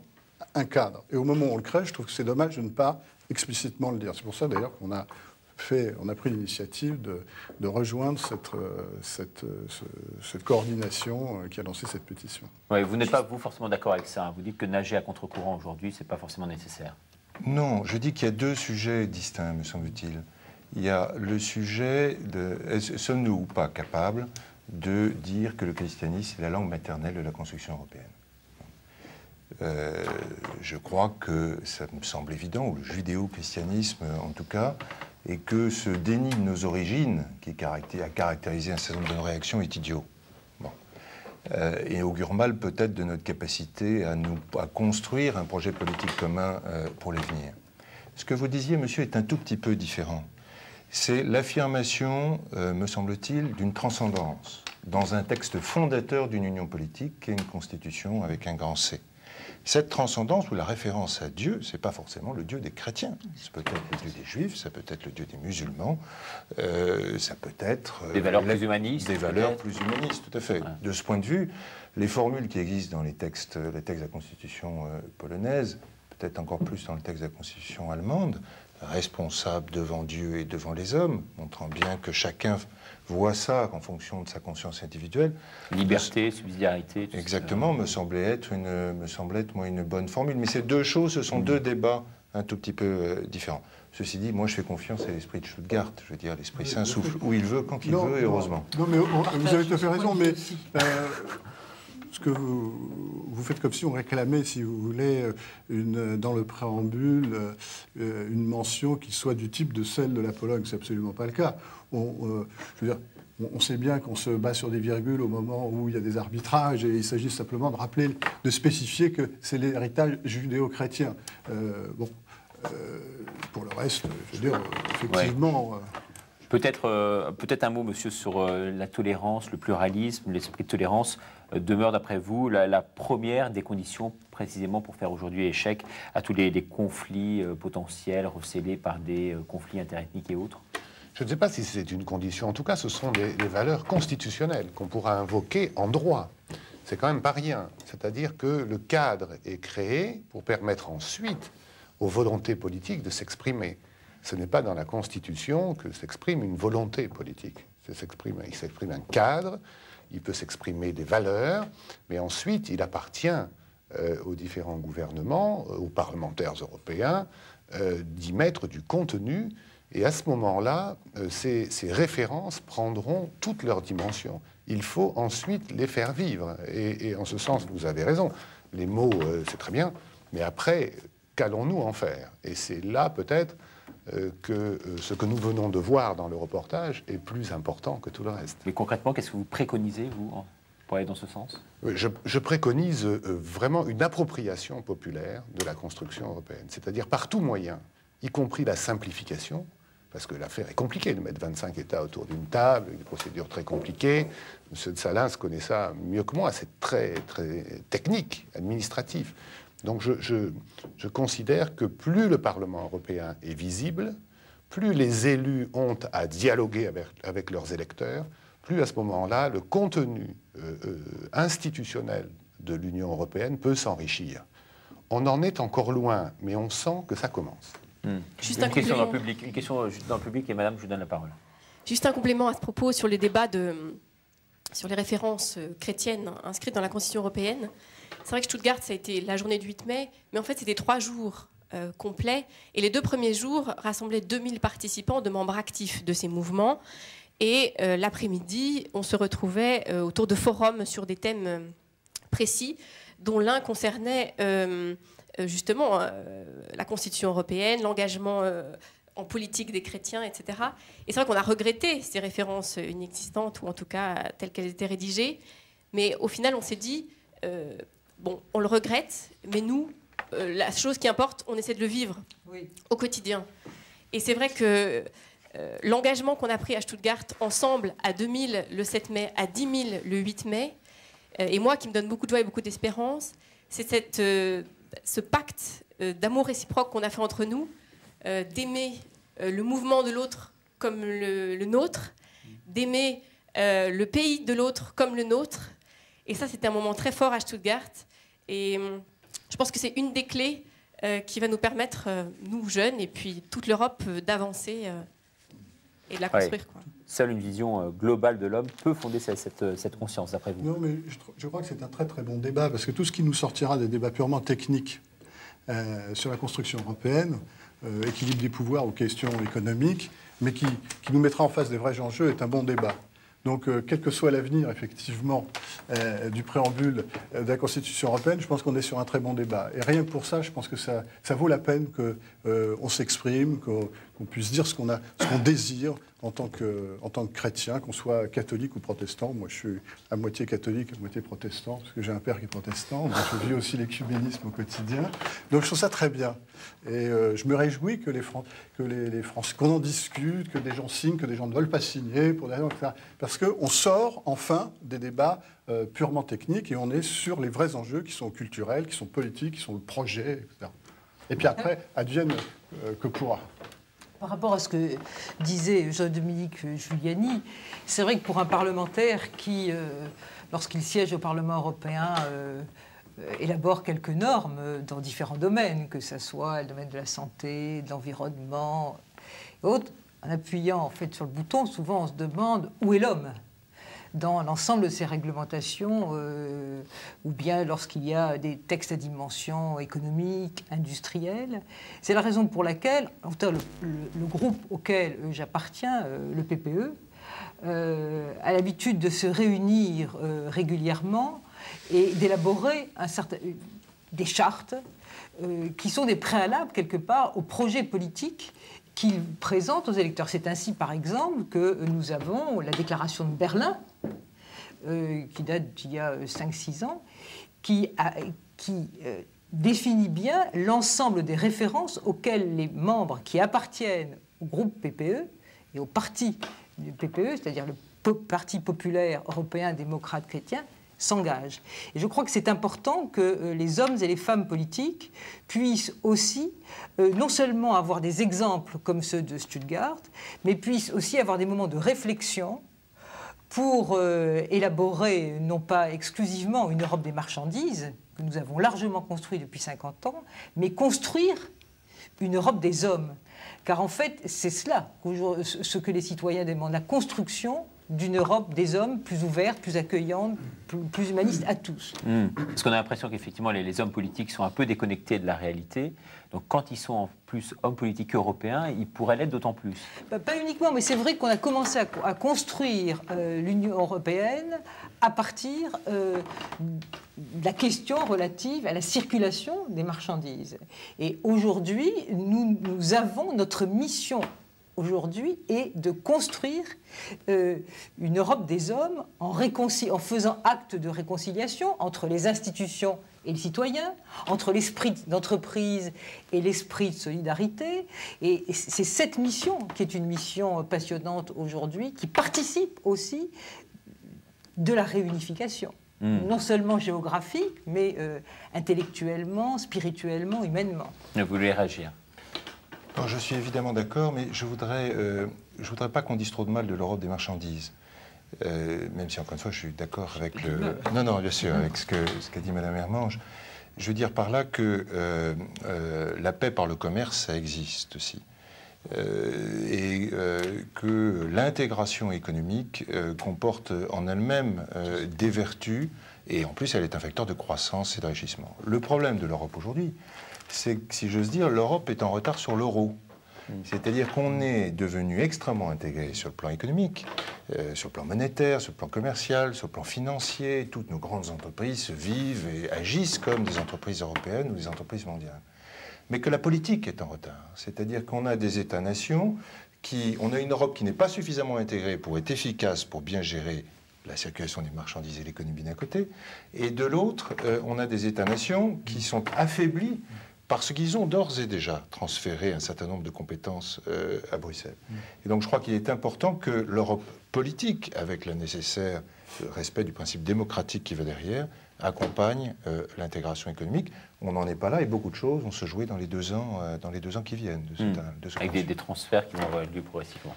M: un cadre. Et au moment où on le crée, je trouve que c'est dommage de ne pas explicitement le dire. C'est pour ça d'ailleurs qu'on a pris l'initiative de rejoindre cette coordination qui a lancé cette pétition.
A: Ouais, vous n'êtes pas, vous, forcément d'accord avec ça. Vous dites que nager à contre-courant aujourd'hui, ce n'est pas forcément nécessaire. Non, je dis qu'il y a deux sujets distincts, me semble-t-il. Il y a le sujet de sommes-nous ou pas capables de dire que le christianisme est la langue maternelle de la construction européenne. Je crois que ça me semble évident, ou le judéo-christianisme en tout cas, et que ce déni de nos origines, qui a caractérisé un certain nombre de nos réactions, est idiot. Bon. Et augure mal peut-être de notre capacité à construire un projet politique commun pour l'avenir. Ce que vous disiez, monsieur, est un tout petit peu différent. C'est l'affirmation, me semble-t-il, d'une transcendance dans un texte fondateur d'une union politique qui est une constitution avec un grand C. Cette transcendance ou la référence à Dieu, ce n'est pas forcément le Dieu des chrétiens. Ça peut être le Dieu des juifs, ça peut être le Dieu des musulmans, ça peut être... des valeurs plus humanistes. Des valeurs plus humanistes, tout à fait. Ouais. De ce point de vue, les formules qui existent dans les textes de la Constitution polonaise, peut-être encore plus dans le texte de la Constitution allemande, responsable devant Dieu et devant les hommes, montrant bien que chacun voit ça en fonction de sa conscience individuelle. Liberté, subsidiarité. Exactement, me semblait être une bonne formule. Mais ces deux choses, ce sont deux débats un tout petit peu différents. Ceci dit, moi je fais confiance à l'esprit de Stuttgart. Je veux dire, l'Esprit Saint souffle où il veut, quand il veut, et heureusement.
M: Non, mais vous avez tout à fait raison, mais... ce que vous faites comme si on réclamait, si vous voulez, dans le préambule, une mention qui soit du type de celle de la Pologne. C'est absolument pas le cas. Je veux dire, on sait bien qu'on se bat sur des virgules au moment où il y a des arbitrages, et il s'agit simplement de rappeler, de spécifier que c'est l'héritage judéo-chrétien. Pour le reste, je veux dire, effectivement... Ouais.
A: Peut-être un mot, monsieur, sur la tolérance, le pluralisme, l'esprit de tolérance demeure, d'après vous, la première des conditions précisément pour faire aujourd'hui échec à tous les conflits potentiels recélés par des conflits interethniques et autres?
L: Je ne sais pas si c'est une condition. En tout cas, ce sont des valeurs constitutionnelles qu'on pourra invoquer en droit. C'est quand même pas rien. C'est-à-dire que le cadre est créé pour permettre ensuite aux volontés politiques de s'exprimer. Ce n'est pas dans la Constitution que s'exprime une volonté politique. Il s'exprime un cadre, il peut s'exprimer des valeurs, mais ensuite il appartient aux différents gouvernements, aux parlementaires européens, d'y mettre du contenu. Et à ce moment-là, ces références prendront toutes leurs dimensions. Il faut ensuite les faire vivre. Et en ce sens, vous avez raison. Les mots, c'est très bien, mais après, qu'allons-nous en faire? Et c'est là peut-être que ce que nous venons de voir dans le reportage est plus important que tout le reste.
A: Mais concrètement, qu'est-ce que vous préconisez, vous, pour aller dans ce sens?
L: Je préconise vraiment une appropriation populaire de la construction européenne, c'est-à-dire par tout moyen, y compris la simplification, parce que l'affaire est compliquée de mettre 25 États autour d'une table, une procédure très compliquée. M. de Salins connaît ça mieux que moi, c'est très, très technique, administratif. Donc je considère que plus le Parlement européen est visible, plus les élus ont à dialoguer avec leurs électeurs, plus à ce moment-là, le contenu institutionnel de l'Union européenne peut s'enrichir. On en est encore loin, mais on sent que ça commence.
A: Juste une question dans le public. Une question dans le public, et madame, je vous donne la parole.
N: Juste un complément à ce propos sur les débats sur les références chrétiennes inscrites dans la Constitution européenne. C'est vrai que Stuttgart, ça a été la journée du 8 mai, mais en fait, c'était 3 jours complets. Et les 2 premiers jours rassemblaient 2000 participants, de membres actifs de ces mouvements. Et l'après-midi, on se retrouvait autour de forums sur des thèmes précis, dont l'un concernait justement la Constitution européenne, l'engagement en politique des chrétiens, etc. Et c'est vrai qu'on a regretté ces références inexistantes, ou en tout cas telles qu'elles étaient rédigées. Mais au final, on s'est dit, bon, on le regrette, mais nous, la chose qui importe, on essaie de le vivre au quotidien. Et c'est vrai que l'engagement qu'on a pris à Stuttgart, ensemble, à 2000 le 7 mai, à 10 000 le 8 mai, et moi qui me donne beaucoup de joie et beaucoup d'espérance, c'est ce pacte d'amour réciproque qu'on a fait entre nous, d'aimer le mouvement de l'autre comme le nôtre, d'aimer le pays de l'autre comme le nôtre. Et ça, c'était un moment très fort à Stuttgart. Et je pense que c'est une des clés qui va nous permettre, nous jeunes, et puis toute l'Europe, d'avancer et de la construire. Quoi.
A: Seule une vision globale de l'homme peut fonder cette conscience, d'après vous.
M: Non, mais je crois que c'est un très très bon débat, parce que tout ce qui nous sortira des débats purement techniques sur la construction européenne, équilibre des pouvoirs ou questions économiques, mais qui nous mettra en face des vrais enjeux, est un bon débat. Donc, quel que soit l'avenir, effectivement, du préambule de la Constitution européenne, je pense qu'on est sur un très bon débat. Et rien que pour ça, je pense que ça vaut la peine qu'on s'exprime, qu'on puisse dire ce qu'on désire en tant que chrétien, qu'on soit catholique ou protestant. Moi, je suis à moitié catholique, à moitié protestant, parce que j'ai un père qui est protestant. Donc je vis aussi l'écuménisme au quotidien. Donc, je trouve ça très bien. Et je me réjouis que les Français, qu'on en discute, que des gens signent, que des gens ne veulent pas signer, pour des raisons, etc. Parce qu'on sort enfin des débats purement techniques et on est sur les vrais enjeux qui sont culturels, qui sont politiques, qui sont le projet, etc. Et puis après, advienne que pourra.
I: Par rapport à ce que disait Jean-Dominique Giuliani, c'est vrai que pour un parlementaire qui, lorsqu'il siège au Parlement européen, élabore quelques normes dans différents domaines, que ce soit le domaine de la santé, de l'environnement et autres, en appuyant en fait sur le bouton, souvent on se demande où est l'homme dans l'ensemble de ces réglementations, ou bien lorsqu'il y a des textes à dimension économique, industrielle. C'est la raison pour laquelle, en tout cas, le groupe auquel j'appartiens, le PPE, a l'habitude de se réunir régulièrement et d'élaborer des chartes qui sont des préalables, quelque part, au projet politique qu'il présente aux électeurs. C'est ainsi, par exemple, que nous avons la déclaration de Berlin, qui date d'il y a 5-6 ans, qui définit bien l'ensemble des références auxquelles les membres qui appartiennent au groupe PPE et au parti du PPE, c'est-à-dire le Parti populaire européen démocrate chrétien, s'engagent. Et je crois que c'est important que les hommes et les femmes politiques puissent aussi non seulement avoir des exemples comme ceux de Stuttgart, mais puissent aussi avoir des moments de réflexion pour élaborer non pas exclusivement une Europe des marchandises, que nous avons largement construit depuis 50 ans, mais construire une Europe des hommes. Car en fait, c'est cela, ce que les citoyens demandent, la construction d'une Europe des hommes plus ouverte, plus accueillante, plus humaniste à tous.
A: Parce qu'on a l'impression qu'effectivement, les hommes politiques sont un peu déconnectés de la réalité. Donc quand ils sont en plus hommes politiques européens, ils pourraient l'être d'autant plus.
I: Pas uniquement, mais c'est vrai qu'on a commencé à construire l'Union européenne à partir de la question relative à la circulation des marchandises. Et aujourd'hui, nous avons notre mission aujourd'hui est de construire une Europe des hommes en faisant acte de réconciliation entre les institutions et les citoyens, entre l'esprit d'entreprise et l'esprit de solidarité. Et c'est cette mission qui est une mission passionnante aujourd'hui, qui participe aussi de la réunification. Non seulement géographique, mais intellectuellement, spirituellement, humainement.
A: Vous voulez réagir ?
J: Non, je suis évidemment d'accord, mais je voudrais pas qu'on dise trop de mal de l'Europe des marchandises. Même si, encore une fois, je suis d'accord avec le... Non, bien sûr, avec ce qu'a dit Mme Hermange. Je veux dire par là que la paix par le commerce, ça existe aussi. Et que l'intégration économique comporte en elle-même des vertus, et en plus, elle est un facteur de croissance et d'enrichissement. Le problème de l'Europe aujourd'hui, c'est que, si j'ose dire, l'Europe est en retard sur l'euro. C'est-à-dire qu'on est devenu extrêmement intégré sur le plan économique, sur le plan monétaire, sur le plan commercial, sur le plan financier. Toutes nos grandes entreprises vivent et agissent comme des entreprises européennes ou des entreprises mondiales. Mais que la politique est en retard. C'est-à-dire qu'on a des États-nations on a une Europe qui n'est pas suffisamment intégrée pour être efficace, pour bien gérer la circulation des marchandises et l'économie d'un côté, et de l'autre, on a des États-nations qui sont affaiblis parce qu'ils ont d'ores et déjà transféré un certain nombre de compétences à Bruxelles. Et donc je crois qu'il est important que l'Europe politique, avec le nécessaire respect du principe démocratique qui va derrière, accompagne l'intégration économique. On n'en est pas là et beaucoup de choses vont se jouer dans les 2 ans, qui viennent.
A: Avec des transferts qui vont avoir lieu progressivement.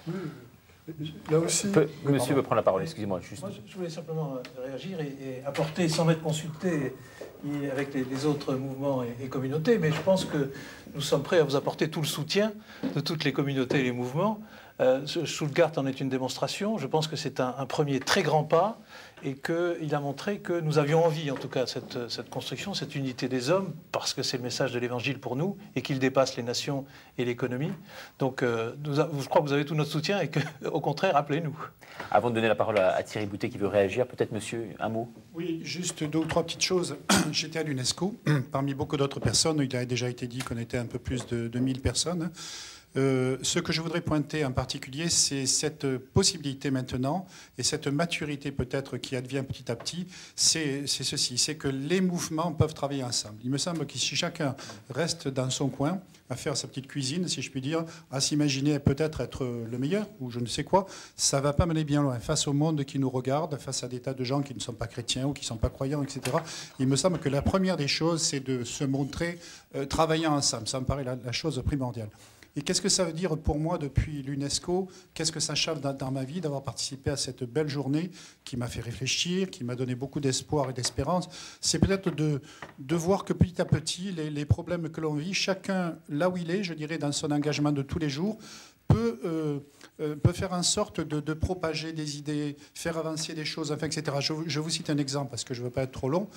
M: Là aussi...
A: Monsieur veut prendre la parole, excusez-moi.
K: Moi, je voulais simplement réagir et apporter, sans m'être consulté avec les autres mouvements et communautés, mais je pense que nous sommes prêts à vous apporter tout le soutien de toutes les communautés et les mouvements. Stuttgart en est une démonstration. Je pense que c'est un premier très grand pas et qu'il a montré que nous avions envie, en tout cas, cette construction, cette unité des hommes, parce que c'est le message de l'Évangile pour nous et qu'il dépasse les nations et l'économie. Donc, je crois que vous avez tout notre soutien et qu'au contraire, appelez-nous.
A: Avant de donner la parole à Thierry Boutet qui veut réagir, peut-être, monsieur, un mot?
O: Oui, juste 2 ou 3 petites choses. J'étais à l'UNESCO. Parmi beaucoup d'autres personnes, il a déjà été dit qu'on était un peu plus de 1000 personnes. Ce que je voudrais pointer en particulier, c'est cette possibilité maintenant et cette maturité peut-être qui advient petit à petit, c'est ceci, c'est que les mouvements peuvent travailler ensemble. Il me semble que si chacun reste dans son coin, à faire sa petite cuisine, si je puis dire, à s'imaginer peut-être être le meilleur ou je ne sais quoi, ça ne va pas mener bien loin. Face au monde qui nous regarde, face à des tas de gens qui ne sont pas chrétiens ou qui ne sont pas croyants, etc., il me semble que la première des choses, c'est de se montrer travaillant ensemble. Ça me paraît la chose primordiale. Et qu'est-ce que ça veut dire pour moi depuis l'UNESCO? Qu'est-ce que ça change dans ma vie d'avoir participé à cette belle journée qui m'a fait réfléchir, qui m'a donné beaucoup d'espoir et d'espérance? C'est peut-être de voir que petit à petit, les problèmes que l'on vit, chacun là où il est, je dirais, dans son engagement de tous les jours, peut faire en sorte de propager des idées, faire avancer des choses, enfin, etc. Je vous cite un exemple parce que je ne veux pas être trop long.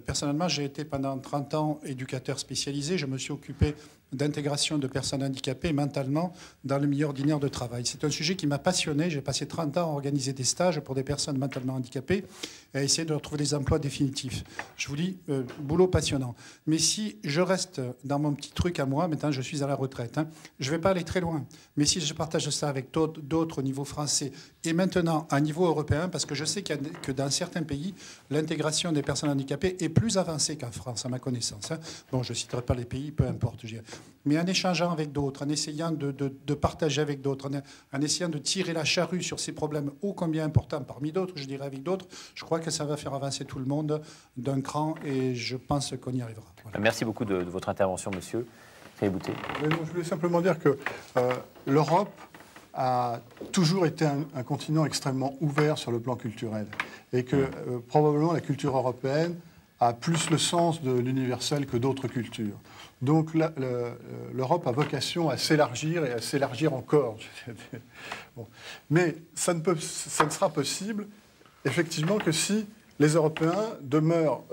O: Personnellement, j'ai été pendant 30 ans éducateur spécialisé. Je me suis occupé d'intégration de personnes handicapées mentalement dans le milieu ordinaire de travail. C'est un sujet qui m'a passionné. J'ai passé 30 ans à organiser des stages pour des personnes mentalement handicapées et à essayer de leur trouver des emplois définitifs. Je vous dis, boulot passionnant. Mais si je reste dans mon petit truc à moi, maintenant je suis à la retraite, je ne vais pas aller très loin. Mais si je partage ça avec d'autres au niveau français et maintenant à niveau européen, parce que je sais que dans certains pays, l'intégration des personnes handicapées est plus avancée qu'en France, à ma connaissance. Bon, je ne citerai pas les pays, peu importe, je dirais. Mais en échangeant avec d'autres, en essayant de partager avec d'autres, en essayant de tirer la charrue sur ces problèmes ô combien importants, parmi d'autres, je dirais avec d'autres, je crois que ça va faire avancer tout le monde d'un cran et je pense qu'on y arrivera. Voilà.
A: Merci beaucoup de votre intervention, monsieur. Thierry Boutet.
M: Je voulais simplement dire que l'Europe a toujours été un continent extrêmement ouvert sur le plan culturel et que probablement la culture européenne a plus le sens de l'universel que d'autres cultures. Donc l'Europe a vocation à s'élargir et à s'élargir encore. Bon. Mais ça ne sera possible, effectivement, que si les Européens demeurent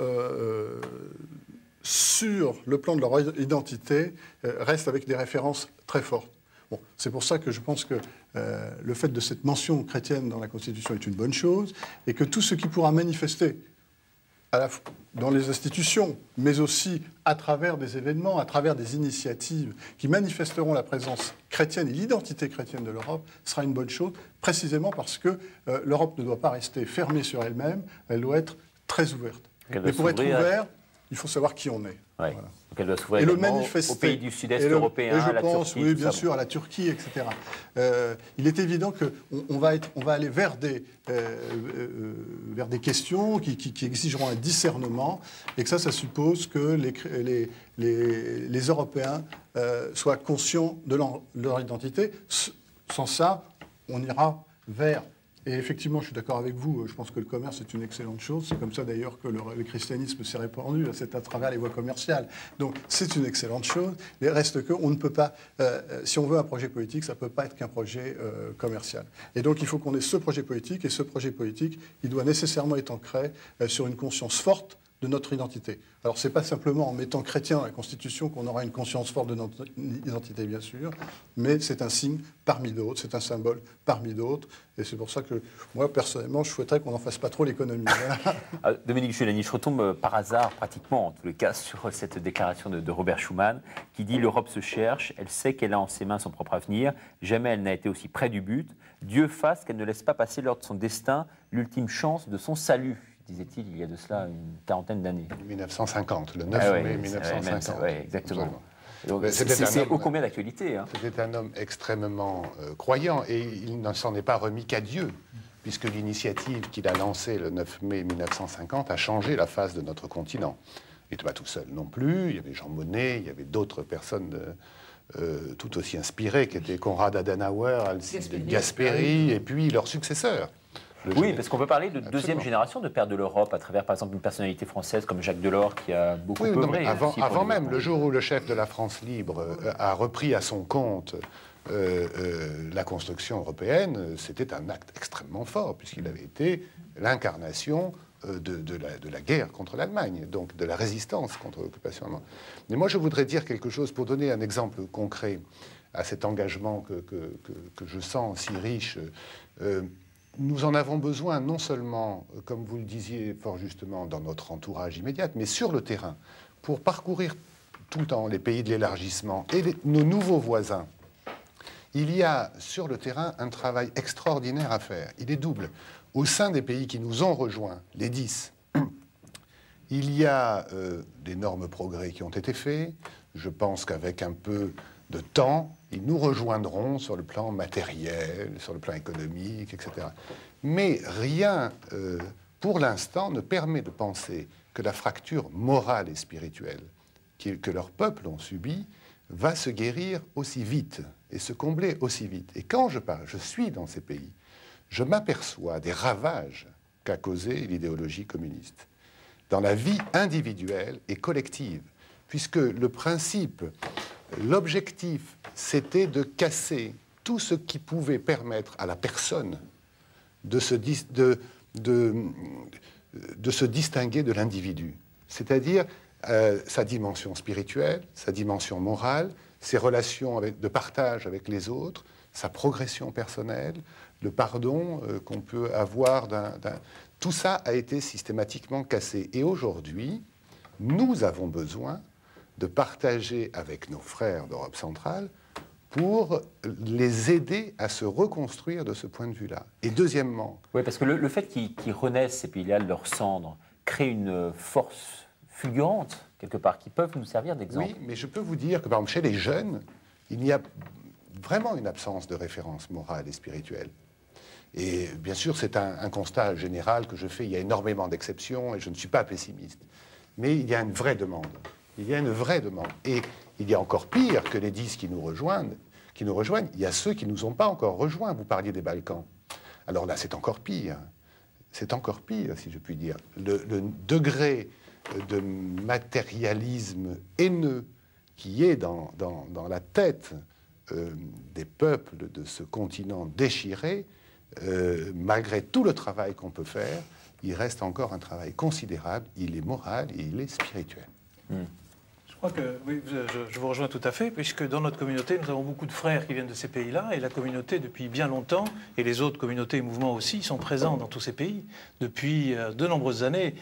M: sur le plan de leur identité, restent avec des références très fortes. Bon, c'est pour ça que je pense que le fait de cette mention chrétienne dans la Constitution est une bonne chose et que tout ce qui pourra manifester dans les institutions, mais aussi à travers des événements, à travers des initiatives qui manifesteront la présence chrétienne et l'identité chrétienne de l'Europe, sera une bonne chose, précisément parce que l'Europe ne doit pas rester fermée sur elle-même, elle doit être très ouverte. Mais pour être ouverte, il faut savoir qui on est.
A: Ouais.
M: Voilà.
A: Donc elle doit s'ouvrir aux pays du sud-est européen,
M: et je
A: à la
M: pense,
A: Turquie.
M: oui, bien sûr, à la Turquie, etc. Il est évident qu'on va aller vers des questions qui exigeront un discernement, et que ça suppose que les Européens soient conscients de leur identité. Sans ça, on ira vers... Et effectivement, je suis d'accord avec vous, je pense que le commerce est une excellente chose. C'est comme ça d'ailleurs que le christianisme s'est répandu, c'est à travers les voies commerciales. Donc c'est une excellente chose. Il reste qu'on ne peut pas, si on veut un projet politique, ça ne peut pas être qu'un projet commercial. Et donc il faut qu'on ait ce projet politique, et ce projet politique, il doit nécessairement être ancré sur une conscience forte de notre identité. Alors, ce n'est pas simplement en mettant chrétien dans la Constitution qu'on aura une conscience forte de notre identité, bien sûr, mais c'est un signe parmi d'autres, c'est un symbole parmi d'autres, et c'est pour ça que, moi, personnellement, je souhaiterais qu'on n'en fasse pas trop l'économie. Voilà.
A: Dominique Giuliani, je retombe par hasard, pratiquement, en tous les cas, sur cette déclaration de Robert Schuman, qui dit « L'Europe se cherche, elle sait qu'elle a en ses mains son propre avenir, jamais elle n'a été aussi près du but. Dieu fasse qu'elle ne laisse pas passer lors de son destin l'ultime chance de son salut. » disait-il il y a de cela une quarantaine d'années.
L: 1950, le 9 mai 1950.
A: Oui, exactement. C'est ô combien d'actualité. Hein.
L: C'était un homme extrêmement croyant, et il ne s'en est pas remis qu'à Dieu, puisque l'initiative qu'il a lancée le 9 mai 1950 a changé la face de notre continent. Il n'était pas tout seul non plus, il y avait Jean Monnet, il y avait d'autres personnes tout aussi inspirées, qui étaient Konrad Adenauer, Alcide Gasperi, et puis leurs successeurs.
A: Oui, parce qu'on peut parler de deuxième génération de pères de l'Europe à travers, par exemple, une personnalité française comme Jacques Delors qui a beaucoup œuvré.
L: Avant même, le jour où le chef de la France libre a repris à son compte la construction européenne, c'était un acte extrêmement fort, puisqu'il avait été l'incarnation de la guerre contre l'Allemagne, donc de la résistance contre l'occupation allemande. Mais moi, je voudrais dire quelque chose pour donner un exemple concret à cet engagement que je sens si riche. Nous en avons besoin non seulement, comme vous le disiez fort justement, dans notre entourage immédiat, mais sur le terrain, pour parcourir tout le temps les pays de l'élargissement et nos nouveaux voisins. Il y a sur le terrain un travail extraordinaire à faire. Il est double. Au sein des pays qui nous ont rejoints, les 10, il y a d'énormes progrès qui ont été faits. Je pense qu'avec un peu de temps, ils nous rejoindront sur le plan matériel, sur le plan économique, etc. Mais rien, pour l'instant, ne permet de penser que la fracture morale et spirituelle que leurs peuples ont subie va se guérir aussi vite et se combler aussi vite. Et quand je suis dans ces pays, je m'aperçois des ravages qu'a causé l'idéologie communiste dans la vie individuelle et collective, puisque le principe, l'objectif, c'était de casser tout ce qui pouvait permettre à la personne de se distinguer de l'individu, c'est-à-dire sa dimension spirituelle, sa dimension morale, ses relations de partage avec les autres, sa progression personnelle, le pardon qu'on peut avoir Tout ça a été systématiquement cassé. Et aujourd'hui, nous avons besoin de partager avec nos frères d'Europe centrale pour les aider à se reconstruire de ce point de vue-là. Et deuxièmement...
A: Oui, parce que le fait qu'ils renaissent, ces pays-là, de leurs cendres, crée une force fulgurante, quelque part, qui peuvent nous servir d'exemple.
L: Oui, mais je peux vous dire que, par exemple, chez les jeunes, il y a vraiment une absence de référence morale et spirituelle. Et bien sûr, c'est un constat général que je fais. Il y a énormément d'exceptions et je ne suis pas pessimiste. Mais il y a une vraie demande. Il y a une vraie demande. Et il y a encore pire que les 10 qui nous rejoignent. Il y a ceux qui ne nous ont pas encore rejoints. Vous parliez des Balkans. Alors là, c'est encore pire. C'est encore pire, si je puis dire. Le degré de matérialisme haineux qui est dans la tête des peuples de ce continent déchiré, malgré tout le travail qu'on peut faire, il reste encore un travail considérable. Il est moral et il est spirituel.
K: Je crois que, oui, je vous rejoins tout à fait, puisque dans notre communauté, nous avons beaucoup de frères qui viennent de ces pays-là, et la communauté, depuis bien longtemps, et les autres communautés et mouvements aussi, sont présents dans tous ces pays depuis de nombreuses années.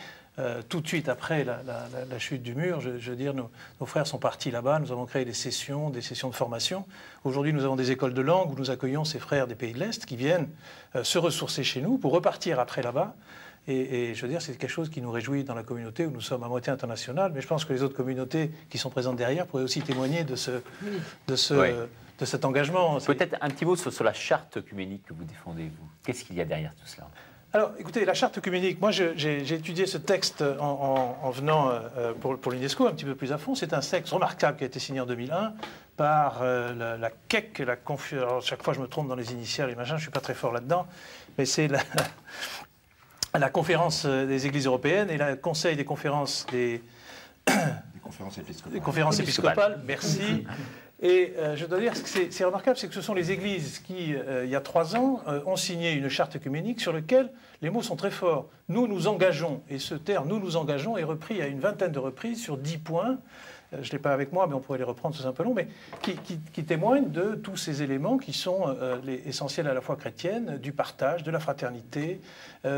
K: Tout de suite après la chute du mur, je veux dire, nos frères sont partis là-bas, nous avons créé des sessions de formation. Aujourd'hui, nous avons des écoles de langue où nous accueillons ces frères des pays de l'Est qui viennent se ressourcer chez nous pour repartir après là-bas. Et je veux dire, c'est quelque chose qui nous réjouit dans la communauté où nous sommes à moitié internationale, mais je pense que les autres communautés qui sont présentes derrière pourraient aussi témoigner de cet engagement.
A: Peut-être un petit mot sur la charte œcuménique que vous défendez, vous. Qu'est-ce qu'il y a derrière tout cela?
K: Alors, écoutez, la charte œcuménique, moi j'ai étudié ce texte en venant pour l'UNESCO un petit peu plus à fond. C'est un texte remarquable qui a été signé en 2001 par la CEC, alors chaque fois je me trompe dans les initiales et machin, je ne suis pas très fort là-dedans, mais c'est la conférence des églises européennes et le conseil des conférences des conférences épiscopales. Merci. Et je dois dire que c'est remarquable, c'est que ce sont les églises qui, il y a 3 ans, ont signé une charte œcuménique sur laquelle les mots sont très forts. Nous nous engageons, et ce terme « nous nous engageons » est repris à une vingtaine de reprises sur 10 points. Je ne l'ai pas avec moi, mais on pourrait les reprendre, c'est un peu long, mais qui témoignent de tous ces éléments qui sont essentiels à la foi chrétienne, du partage, de la fraternité,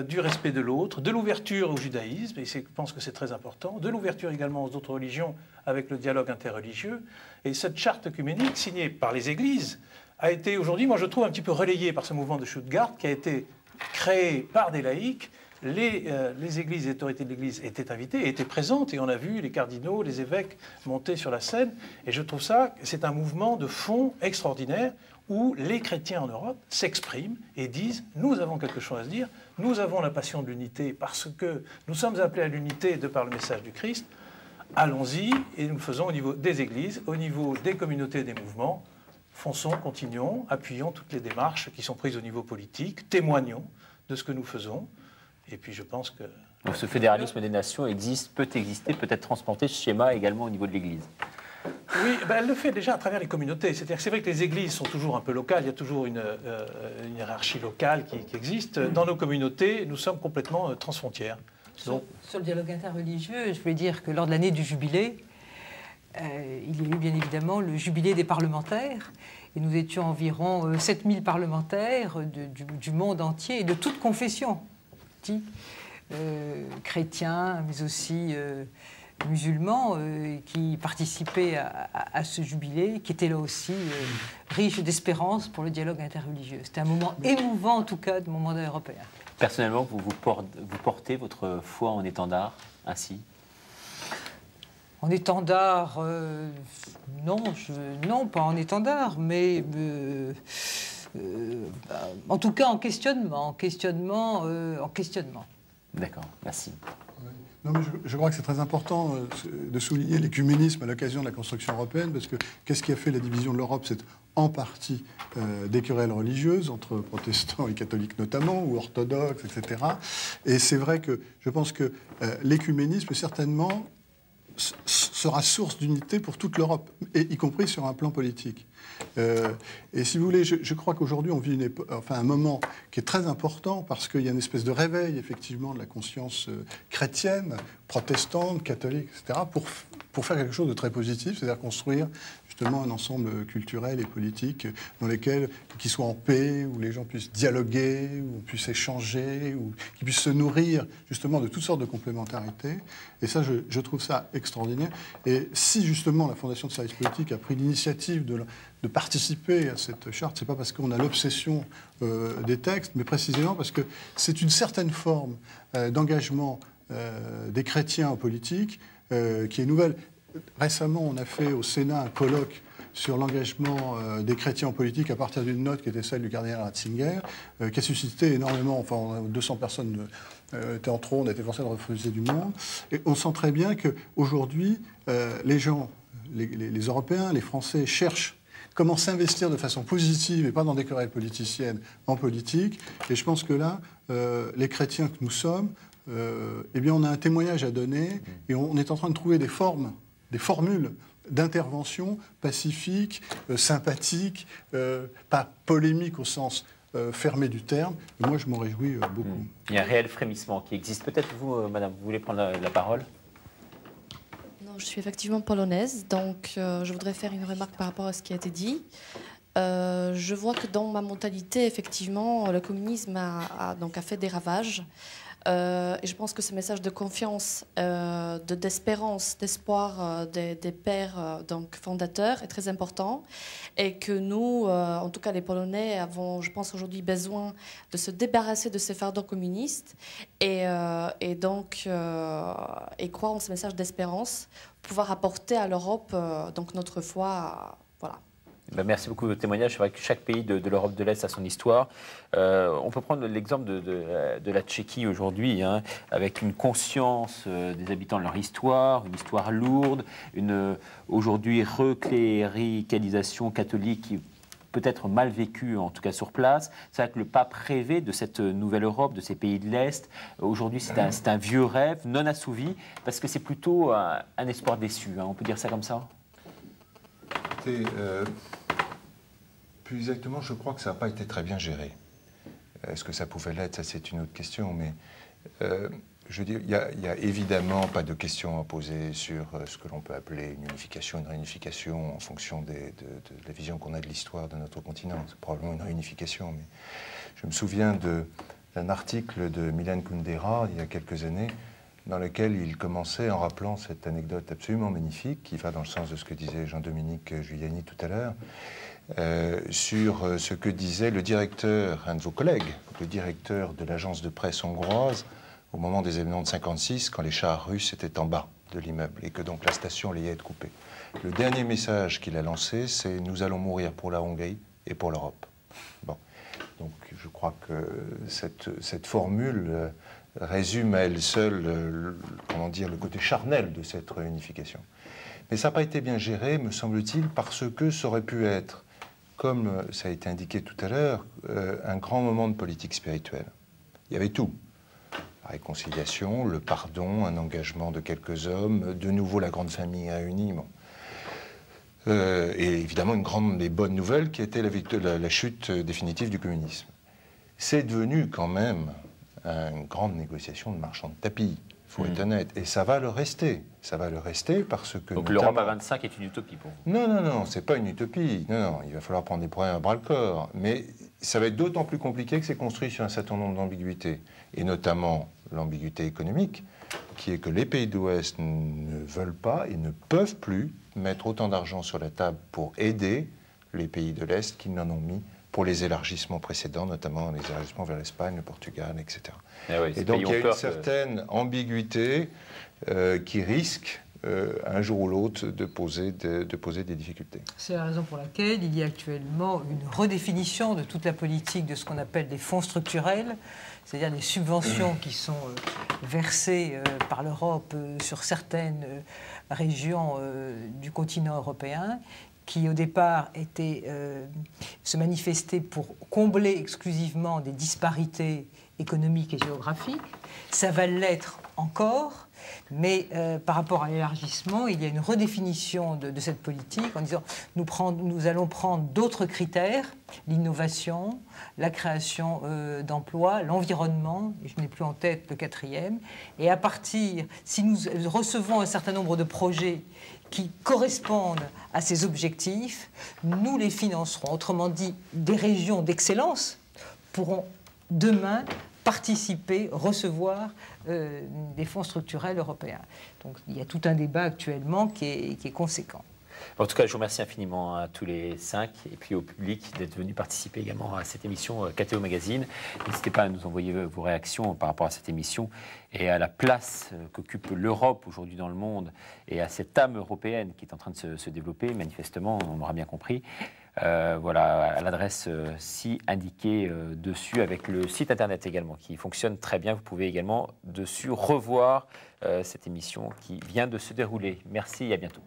K: du respect de l'autre, de l'ouverture au judaïsme, et je pense que c'est très important, de l'ouverture également aux autres religions avec le dialogue interreligieux. Et cette charte œcuménique, signée par les églises, a été aujourd'hui, moi je trouve, un petit peu relayée par ce mouvement de Stuttgart qui a été créé par des laïcs. Les églises, les autorités de l'Église étaient invitées, étaient présentes, et on a vu les cardinaux, les évêques monter sur la scène. Et je trouve ça, c'est un mouvement de fond extraordinaire où les chrétiens en Europe s'expriment et disent « nous avons quelque chose à se dire, nous avons la passion de l'unité parce que nous sommes appelés à l'unité de par le message du Christ, allons-y » et nous le faisons au niveau des églises, au niveau des communautés et des mouvements. Fonçons, continuons, appuyons toutes les démarches qui sont prises au niveau politique, témoignons de ce que nous faisons. Et puis je pense que...
A: Donc ce fédéralisme des nations peut exister, peut être transplanté ce schéma également au niveau de l'Église.
K: Oui, elle le fait déjà à travers les communautés. C'est-à-dire que c'est vrai que les églises sont toujours un peu locales, il y a toujours une hiérarchie locale qui existe. Dans nos communautés, nous sommes complètement transfrontières.
I: Donc... Sur le dialogue interreligieux, je voulais dire que lors de l'année du jubilé, il y a eu bien évidemment le jubilé des parlementaires. Et nous étions environ 7000 parlementaires du monde entier et de toutes confessions. Chrétiens, mais aussi musulmans, qui participaient à ce jubilé, qui était là aussi riche d'espérance pour le dialogue interreligieux. C'était un moment émouvant, en tout cas, de mon mandat européen.
A: Personnellement, vous portez votre foi en étendard, ainsi?
I: En étendard, non, pas en étendard, mais... en tout cas, en questionnement.
A: D'accord, merci.
M: Non, mais je crois que c'est très important de souligner l'écuménisme à l'occasion de la construction européenne, parce que qu'est-ce qui a fait la division de l'Europe? C'est en partie des querelles religieuses, entre protestants et catholiques notamment, ou orthodoxes, etc. Et c'est vrai que je pense que l'écuménisme, certainement, sera source d'unité pour toute l'Europe, y compris sur un plan politique. Et si vous voulez, je crois qu'aujourd'hui, on vit un moment qui est très important parce qu'il y a une espèce de réveil, effectivement, de la conscience chrétienne, protestante, catholique, etc., pour faire quelque chose de très positif, c'est-à-dire construire justement un ensemble culturel et politique qui soit en paix, où les gens puissent dialoguer, où on puisse échanger, où qui puissent se nourrir justement de toutes sortes de complémentarités. Et ça, je trouve ça extraordinaire. Et si justement la Fondation de services politiques a pris l'initiative de participer à cette charte, c'est pas parce qu'on a l'obsession des textes, mais précisément parce que c'est une certaine forme d'engagement des chrétiens en politique qui est nouvelle. Récemment, on a fait au Sénat un colloque sur l'engagement des chrétiens en politique à partir d'une note qui était celle du cardinal Ratzinger, qui a suscité énormément, enfin 200 personnes étaient en trop, on a été forcé de refuser du monde. Et on sent très bien qu'aujourd'hui, les gens, les Européens, les Français cherchent comment s'investir de façon positive et pas dans des querelles politiciennes en politique. Et je pense que là, les chrétiens que nous sommes, eh bien, on a un témoignage à donner et on est en train de trouver des formules d'intervention pacifique, sympathique, pas polémique au sens fermé du terme. Et moi, je m'en réjouis beaucoup.
A: Il y a un réel frémissement qui existe. Peut-être vous, madame, vous voulez prendre la parole?
P: Non, je suis effectivement polonaise, donc je voudrais faire une remarque par rapport à ce qui a été dit. Je vois que dans ma mentalité, effectivement, le communisme a fait des ravages. Et je pense que ce message de confiance, d'espérance, d'espoir des pères donc fondateurs est très important. Et que nous, en tout cas les Polonais, avons, je pense, aujourd'hui besoin de se débarrasser de ces fardeaux communistes et croire en ce message d'espérance, pouvoir apporter à l'Europe donc notre foi. Voilà.
A: Ben merci beaucoup de votre témoignage. C'est vrai que chaque pays de l'Europe de l'Est a son histoire. On peut prendre l'exemple de la Tchéquie aujourd'hui, hein, avec une conscience des habitants de leur histoire, une histoire lourde, une aujourd'hui recléricalisation catholique qui peut-être mal vécue, en tout cas sur place. C'est vrai que le pape rêvait de cette nouvelle Europe, de ces pays de l'Est. Aujourd'hui, c'est un vieux rêve non assouvi, parce que c'est plutôt un espoir déçu, hein, on peut dire ça comme ça.
J: Plus exactement, je crois que ça n'a pas été très bien géré. Est-ce que ça pouvait l'être? Ça, c'est une autre question. Mais je veux dire, il n'y a évidemment pas de question à poser sur ce que l'on peut appeler une unification, une réunification en fonction de la vision qu'on a de l'histoire de notre continent. C'est probablement une réunification. Mais je me souviens d'un article de Milan Kundera, il y a quelques années, dans lequel il commençait en rappelant cette anecdote absolument magnifique, qui va dans le sens de ce que disait Jean-Dominique Giuliani tout à l'heure, sur ce que disait le directeur, un de vos collègues, le directeur de l'agence de presse hongroise, au moment des événements de 1956, quand les chars russes étaient en bas de l'immeuble et que donc la station allait être coupée. Le dernier message qu'il a lancé, c'est « Nous allons mourir pour la Hongrie et pour l'Europe ». Bon. Donc je crois que cette formule résume à elle seule comment dire, le côté charnel de cette réunification. Mais ça n'a pas été bien géré, me semble-t-il, parce que ça aurait pu être, comme ça a été indiqué tout à l'heure, un grand moment de politique spirituelle. Il y avait tout. La réconciliation, le pardon, un engagement de quelques hommes, de nouveau la grande famille réunie. Bon. Et évidemment une grande et bonne nouvelle qui était la chute définitive du communisme. C'est devenu quand même une grande négociation de marchands de tapis. Il faut être honnête. Et ça va le rester. Ça va le rester parce que...
A: Donc l'Europe à 25 est une utopie pour vous?
J: Non, non, non, c'est pas une utopie. Non, non, il va falloir prendre des problèmes à bras-le-corps. Mais ça va être d'autant plus compliqué que c'est construit sur un certain nombre d'ambiguïtés. Et notamment l'ambiguïté économique, qui est que les pays de l'Ouest ne veulent pas et ne peuvent plus mettre autant d'argent sur la table pour aider les pays de l'Est qu'ils n'en ont mis pour les élargissements précédents, notamment les élargissements vers l'Espagne, le Portugal, etc.
A: Oui,
J: et donc il y a une certaine ambiguïté qui risque, un jour ou l'autre, de poser des difficultés.
I: C'est la raison pour laquelle il y a actuellement une redéfinition de toute la politique de ce qu'on appelle des fonds structurels, c'est-à-dire des subventions qui sont versées par l'Europe sur certaines régions du continent européen, qui au départ se manifestaient pour combler exclusivement des disparités économiques et géographiques. Ça va l'être encore, mais par rapport à l'élargissement, il y a une redéfinition de cette politique en disant nous allons prendre d'autres critères, l'innovation, la création d'emplois, l'environnement, et je n'ai plus en tête le quatrième, et à partir, si nous recevons un certain nombre de projets qui correspondent à ces objectifs, nous les financerons. Autrement dit, des régions d'excellence pourront demain participer, recevoir des fonds structurels européens. Donc il y a tout un débat actuellement qui est conséquent.
A: En tout cas, je vous remercie infiniment à tous les 5 et puis au public d'être venu participer également à cette émission KTO Magazine. N'hésitez pas à nous envoyer vos réactions par rapport à cette émission et à la place qu'occupe l'Europe aujourd'hui dans le monde et à cette âme européenne qui est en train de se développer, manifestement, on l'aura bien compris. Voilà, à l'adresse ci indiquée dessus, avec le site internet également qui fonctionne très bien. Vous pouvez également dessus revoir cette émission qui vient de se dérouler. Merci et à bientôt.